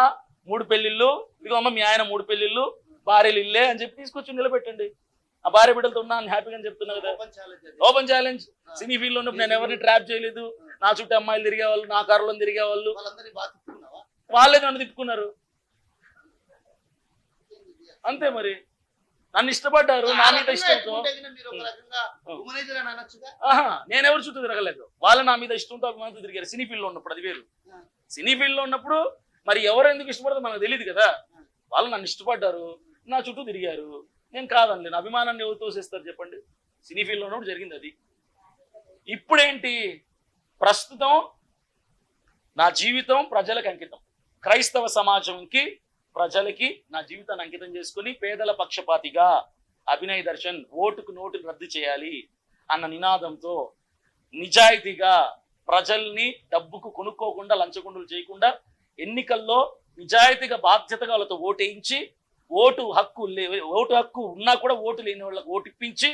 3 పెళ్లిళ్ళు, ఇదిగో అమ్మ మీ ఆయన 3 పెళ్లిళ్ళు, భార్యలు ఇల్లే అని చెప్పి తీసుకొచ్చి నిలబెట్టండి. ఆ భార్య బిడ్డలతో ఉన్నా అని హ్యాపీగా చెప్తున్నా కదా. Open challenge. సినీ ఫీల్డ్ లో ఉన్నప్పుడు నేను ఎవరిని ట్రాప్ చేయలేదు, నా చుట్టూ అమ్మాయిలు తిరిగేవాళ్ళు, నా కారులో తిరిగేవాళ్ళు, వాళ్ళే నన్ను తిప్పుకున్నారు అంతే. మరి నన్ను ఇష్టపడ్డారు, నా మీద ఇష్టంతో. నేనెవరు చుట్టూ తిరగలేదు, వాళ్ళు నా మీద ఇష్టంతో అభిమానంతో తిరిగారు. సినీ ఫీల్డ్ లో ఉన్నప్పుడు అది వేరు. సినీ ఫీల్డ్ లో ఉన్నప్పుడు మరి ఎవరు ఎందుకు ఇష్టపడతారో మనకు తెలియదు కదా. వాళ్ళు నన్ను ఇష్టపడ్డారు, నా చుట్టూ తిరిగారు, నేను కాదండి. నా అభిమానాన్ని ఎవరు తోసేస్తారు చెప్పండి? సినీ ఫీల్డ్ లో ఉన్నప్పుడు జరిగింది అది. ఇప్పుడేంటి? ప్రస్తుతం నా జీవితం ప్రజలకు అంకితం, క్రైస్తవ సమాజంకి, ప్రజలకి నా జీవితాన్ని అంకితం చేసుకుని పేదల పక్షపాతిగా అభినయ్ దర్శన్ ఓటుకు నోటు రద్దు చేయాలి అన్న నినాదంతో నిజాయితీగా ప్రజల్ని డబ్బుకు కొనుక్కోకుండా, లంచగొండలు చేయకుండా, ఎన్నికల్లో నిజాయితీగా బాధ్యతగా వాళ్ళతో ఓటేయించి, ఓటు హక్కు ఉన్నా కూడా ఓటు లేని వాళ్ళకి ఓటు ఇప్పించి,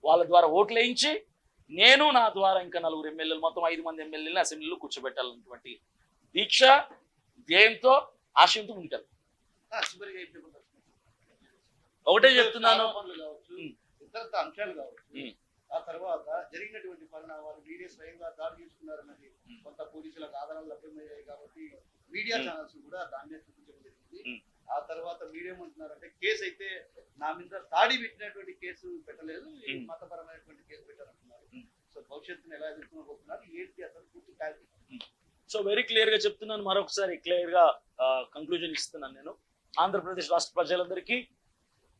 వాళ్ళ ద్వారా ఓట్లు వేయించి, నేను నా ద్వారా ఇంకా 4 ఎమ్మెల్యేలు, మొత్తం 5 మంది ఎమ్మెల్యేలను అసెంబ్లీలో కూర్చోబెట్టాలన్నటువంటి దీక్ష, ధ్యేయంతో, ఆశయంతో ఉంటారు. ఒకటే చెప్తున్నాను, ఇతరత్ర అంశాలు కావచ్చు, ఆ తర్వాత జరిగినటువంటి పరిణామాలు, మీడియా స్వయంగా దాడి చేసుకున్నారన్నది కొంత పోలీసులకు ఆధారాలు లభ్యమయ్యాయి కాబట్టి మీడియా ఛానల్స్ కూడా దాన్నే చూపించడం జరిగింది. ఆ తర్వాత మీడియా ఏమంటున్నారంటే కేసు అయితే నా మీద దాడి పెట్టినటువంటి కేసు పెట్టలేదు, మతపరమైనటువంటి కేసు పెట్టారంటున్నారు. సో భవిష్యత్తును ఎలా ఎదుర్కోబోతున్నారు, ఏంటి అసలు పూర్తి క్లారిటీ? సో వెరీ క్లియర్ గా చెప్తున్నాను, మరొకసారి క్లియర్ గా కంక్లూజన్ ఇస్తున్నాను. నేను ఆంధ్రప్రదేశ్ రాష్ట్ర ప్రజలందరికీ,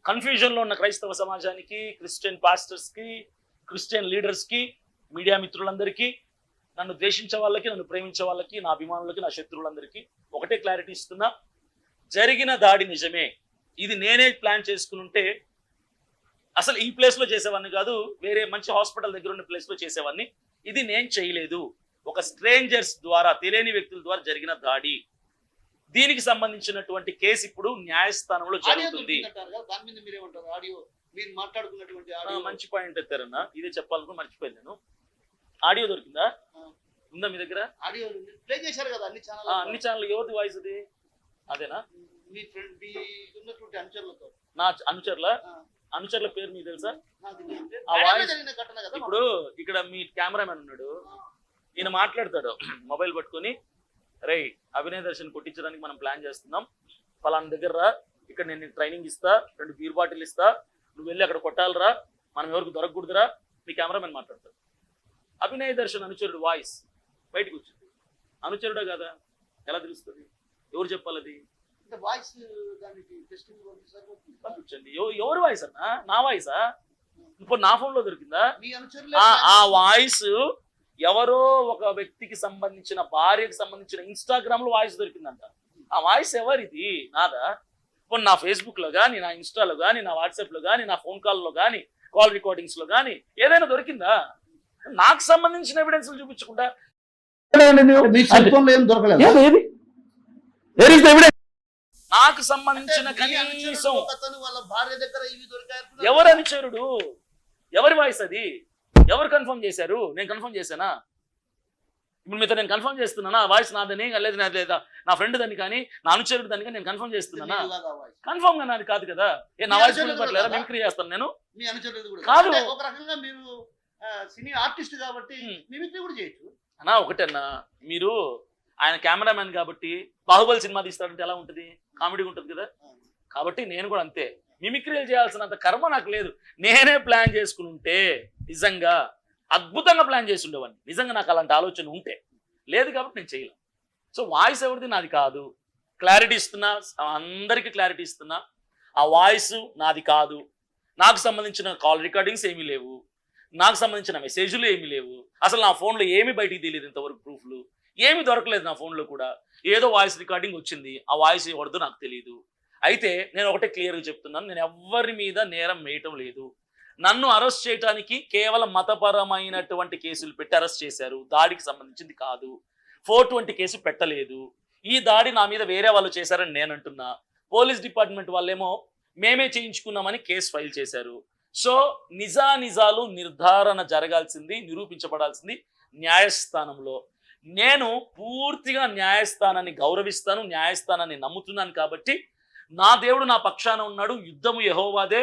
కన్ఫ్యూజన్ లో ఉన్న క్రైస్తవ సమాజానికి, క్రిస్టియన్ పాస్టర్స్ కి, క్రిస్టియన్ లీడర్స్ కి, మీడియా మిత్రులందరికీ, నన్ను ద్వేషించే వాళ్ళకి, నన్ను ప్రేమించే వాళ్ళకి, నా అభిమానులకి, నా శత్రువులందరికీ ఒకటే క్లారిటీ ఇస్తున్నా. జరిగిన దాడి నిజమే, ఇది నేనే ప్లాన్ చేసుకుని ఉంటే అసలు ఈ ప్లేస్ లో చేసేవాడిని కాదు, వేరే మంచి హాస్పిటల్ దగ్గర ఉన్న ప్లేస్ లో చేసేవాడిని. ఇది నేను చేయలేదు, ఒక స్ట్రేంజర్స్ ద్వారా, తెలియని వ్యక్తుల ద్వారా జరిగిన దాడి. దీనికి సంబంధించినటువంటి కేసు ఇప్పుడు న్యాయస్థానంలో ఆడియో జరుగుతుంది. దొరికిందంటారు కదా, దాని మీద మీరేమంటారు? ఆడియో మీరు మాట్లాడుకున్నటువంటి ఆడియో. మంచి పాయింట్ ఎత్తారన్న, ఇదే చెప్పాలనుకో మర్చిపోయాను నేను. ఆడియో దొరికిందా? ఉందా మీ దగ్గర? ఆడియో ప్లే చేశారు కదా అన్ని ఛానల్. అన్ని ఛానల్. ఎవరిది వాయిస్ అది? అదేనా? మీ ఫ్రెండ్ మీ ఉన్నటువంటి అనుచరులతో. నా అనుచరుల పేరు మీకు తెలుసా? నాకు తెలియదు. ఆ వాయిస్ జరిగిన ఘటన కదా. ఇప్పుడు ఇక్కడ మీ కెమెరామెన్ ఉన్నాడు, ఈయన మాట్లాడతాడు మొబైల్ పట్టుకొని, రే అభినయ్ దర్శన్ కొట్టించడానికి మనం ప్లాన్ చేస్తున్నాం, ఫలానా దగ్గర రా, ఇక్కడ నేను ట్రైనింగ్ ఇస్తా, 2 బీర్ బాటిల్ ఇస్తా, నువ్వు వెళ్ళి అక్కడ కొట్టాలరా, మనం ఎవరికి దొరకకూడదురా. మీ కెమెరామెన్ మాట్లాడతాడు. అభినయ్ దర్శన్ అనుచరుడు వాయిస్ బయటకు వచ్చింది. అనుచరుడా కదా? ఎలా తెలుస్తుంది? ఎవరు చెప్పాలి అది? వాయిస్ దానికి టెస్టింగ్ పంపించండి. ఎవరు వాయిస్ అన్నా? నా వాయిసా? ఇప్పుడు నా ఫోన్ లో దొరికిందా? మీ అనుచరులే. ఆ వాయిస్ ఎవరో ఒక వ్యక్తికి సంబంధించిన, భార్యకి సంబంధించిన ఇన్స్టాగ్రామ్ లో వాయిస్ దొరికిందంట. ఆ వాయిస్ ఎవరిది? నాదా? ఇప్పుడు నా ఫేస్బుక్ లో కానీ, నా ఇన్స్టాలో కానీ, నా వాట్సాప్ లో కానీ, నా ఫోన్ కాల్ లో కానీ, కాల్ రికార్డింగ్స్ లో కానీ ఏదైనా దొరికిందా? నాకు సంబంధించిన ఎవిడెన్స్ చూపించకుండా మీ సెల్ ఫోన్ లో ఏం దొరకలేదు. నాకు సంబంధించిన కనీసం వాళ్ళ భార్య దగ్గర ఇవి దొరికాయి. ఎవరు అనుచరుడు? ఎవరి వాయిస్ అది? ఎవరు కన్ఫర్మ్ చేశారు? నేను కన్ఫర్మ్ చేశానా? ఇప్పుడు మీతో నేను కన్ఫర్మ్ చేస్తున్నానా వాయిస్ నాదని, లేదా నా ఫ్రెండ్ దాన్ని కానీ, నా అనుచరుడు దాన్ని కానీ నేను కన్ఫర్మ్ చేస్తున్నానా? కన్ఫర్మ్ గా నాది కాదు కదా. నా వాయిస్ పట్ల మిమిక్రీ చేస్తాను నేను. మీ అనుచరుడు కూడా కాదు. ఒక రకంగా మీరు సినీ ఆర్టిస్ట్ కాబట్టి మిమిక్రీ కూడా చేయొచ్చు అన్నా. ఒకటన్నా, మీరు ఆయన కెమెరామెన్ కాబట్టి బాహుబలి సినిమా తీస్తాడంటే ఎలా ఉంటుంది? కామెడీ ఉంటుంది కదా. కాబట్టి నేను కూడా అంతే. మిమిక్రీలు చేయాల్సినంత కర్మ నాకు లేదు. నేనే ప్లాన్ చేసుకుని ఉంటే నిజంగా అద్భుతంగా ప్లాన్ చేసి ఉండేవాడిని. నిజంగా నాకు అలాంటి ఆలోచన ఉంటే లేదు కాబట్టి నేను చేయలేను. సో వాయిస్ ఎవరిది? నాది కాదు. క్లారిటీ ఇస్తున్నా, అందరికీ క్లారిటీ ఇస్తున్నా. ఆ వాయిస్ నాది కాదు. నాకు సంబంధించిన కాల్ రికార్డింగ్స్ ఏమీ లేవు, నాకు సంబంధించిన మెసేజ్లు ఏమీ లేవు. అసలు నా ఫోన్లో ఏమీ బయటికి తెలియదు, ఇంతవరకు ప్రూఫ్లు ఏమీ దొరకలేదు నా ఫోన్లో కూడా. ఏదో వాయిస్ రికార్డింగ్ వచ్చింది, ఆ వాయిస్ ఎవరిదో నాకు తెలియదు. అయితే నేను ఒకటే క్లియర్గా చెప్తున్నాను, నేను ఎవరి మీద నేరం వేయటం లేదు. నన్ను అరెస్ట్ చేయడానికి కేవలం మతపరమైనటువంటి కేసులు పెట్టి అరెస్ట్ చేశారు, దాడికి సంబంధించింది కాదు. 420 కేసు పెట్టలేదు. ఈ దాడి నా మీద వేరే వాళ్ళు చేశారని నేను అంటున్నా. పోలీస్ డిపార్ట్మెంట్ వాళ్ళేమో మేమే చేయించుకున్నామని కేసు ఫైల్ చేశారు. సో నిజాలు నిర్ధారణ జరగాల్సింది, నిరూపించబడాల్సింది న్యాయస్థానంలో. నేను పూర్తిగా న్యాయస్థానాన్ని గౌరవిస్తాను, న్యాయస్థానాన్ని నమ్ముతున్నాను. కాబట్టి నా దేవుడు నా పక్షాన ఉన్నాడు, యుద్ధము యెహోవాదే.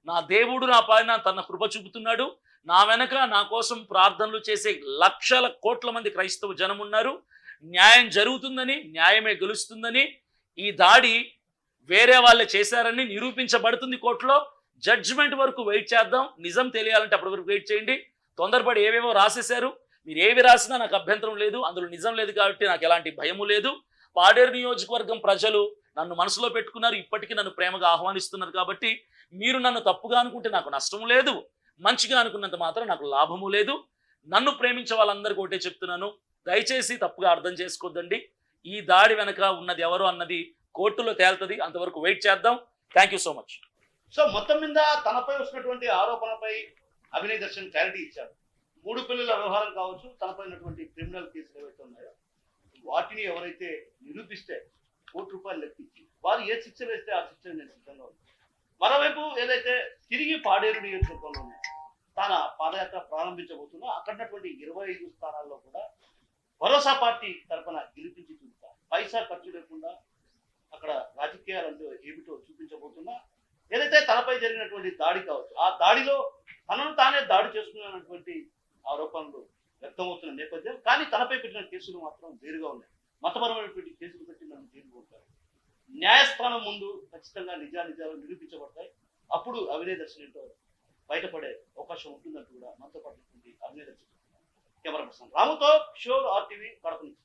నా దేవుడు నా పైన తన కృప చూపుతున్నాడు. నా వెనక నా కోసం ప్రార్థనలు చేసే లక్షల కోట్ల మంది క్రైస్తవ జనం ఉన్నారు. న్యాయం జరుగుతుందని, న్యాయమే గెలుస్తుందని, ఈ దాడి వేరే వాళ్ళే చేశారని నిరూపించబడుతుంది కోర్టులో. జడ్జిమెంట్ వరకు వెయిట్ చేద్దాం. నిజం తెలియాలంటే అప్పటి వరకు వెయిట్ చేయండి. తొందరపడి ఏవేవో రాసేశారు. మీరు ఏవి రాసినా నాకు అభ్యంతరం లేదు, అందులో నిజం లేదు కాబట్టి నాకు ఎలాంటి భయము లేదు. పాడేరు నియోజకవర్గం ప్రజలు నన్ను మనసులో పెట్టుకున్నారు, ఇప్పటికీ నన్ను ప్రేమగా ఆహ్వానిస్తున్నారు. కాబట్టి మీరు నన్ను తప్పుగా అనుకుంటే నాకు నష్టం లేదు, మంచిగా అనుకున్నంత మాత్రం నాకు లాభము లేదు. నన్ను ప్రేమించే వాళ్ళందరికీ ఒకటే చెప్తున్నాను, దయచేసి తప్పుగా అర్థం చేసుకోవద్దండి. ఈ దాడి వెనక ఉన్నది ఎవరు అన్నది కోర్టులో తేలుతుంది. అంతవరకు వెయిట్ చేద్దాం. Thank you so much. So మొత్తం మీద తనపై వచ్చినటువంటి ఆరోపణపై అభినయ్ దర్శన్ క్లారిటీ ఇచ్చారు. 3 పిల్లల వ్యవహారం కావచ్చు, తనపై ఉన్నటువంటి క్రిమినల్ కేసులు ఏవైతే ఉన్నాయో వాటిని ఎవరైతే నిరూపిస్తే ₹1 లెక్కించి వారు ఏ శిక్ష వేస్తే ఆ శిక్ష నేను సిద్ధంగా ఉంది. మరోవైపు ఏదైతే తిరిగి పాడేరు నియోజకవర్గంలో తన పాదయాత్ర ప్రారంభించబోతున్నా అక్కడటువంటి 25 స్థానాల్లో కూడా భరోసా పార్టీ తరఫున గెలిపించి చూపుతా, పైసా ఖర్చు లేకుండా అక్కడ రాజకీయాలంటూ ఏమిటో చూపించబోతున్నా. ఏదైతే తనపై జరిగినటువంటి దాడి కావచ్చు, ఆ దాడిలో తనను తానే దాడి చేసుకున్నటువంటి ఆరోపణలు వ్యక్తమవుతున్న నేపథ్యం, కానీ తనపై పెట్టిన కేసులు మాత్రం వేరుగా ఉన్నాయి. మతపరమైనటువంటి కేసులు పెట్టి నన్ను జైలుకు ఉంటారు. న్యాయస్థానం ముందు ఖచ్చితంగా నిజాలు నిరూపించబడతాయి. అప్పుడు అభినయ్ దర్శన్ ఏంటో బయటపడే అవకాశం ఉంటుందంటూ కూడా మనతో పాటు అభినయ్ దర్శన్ కెమెరా పర్సన్ రాముతో షోర్ RTV కడప నుంచి.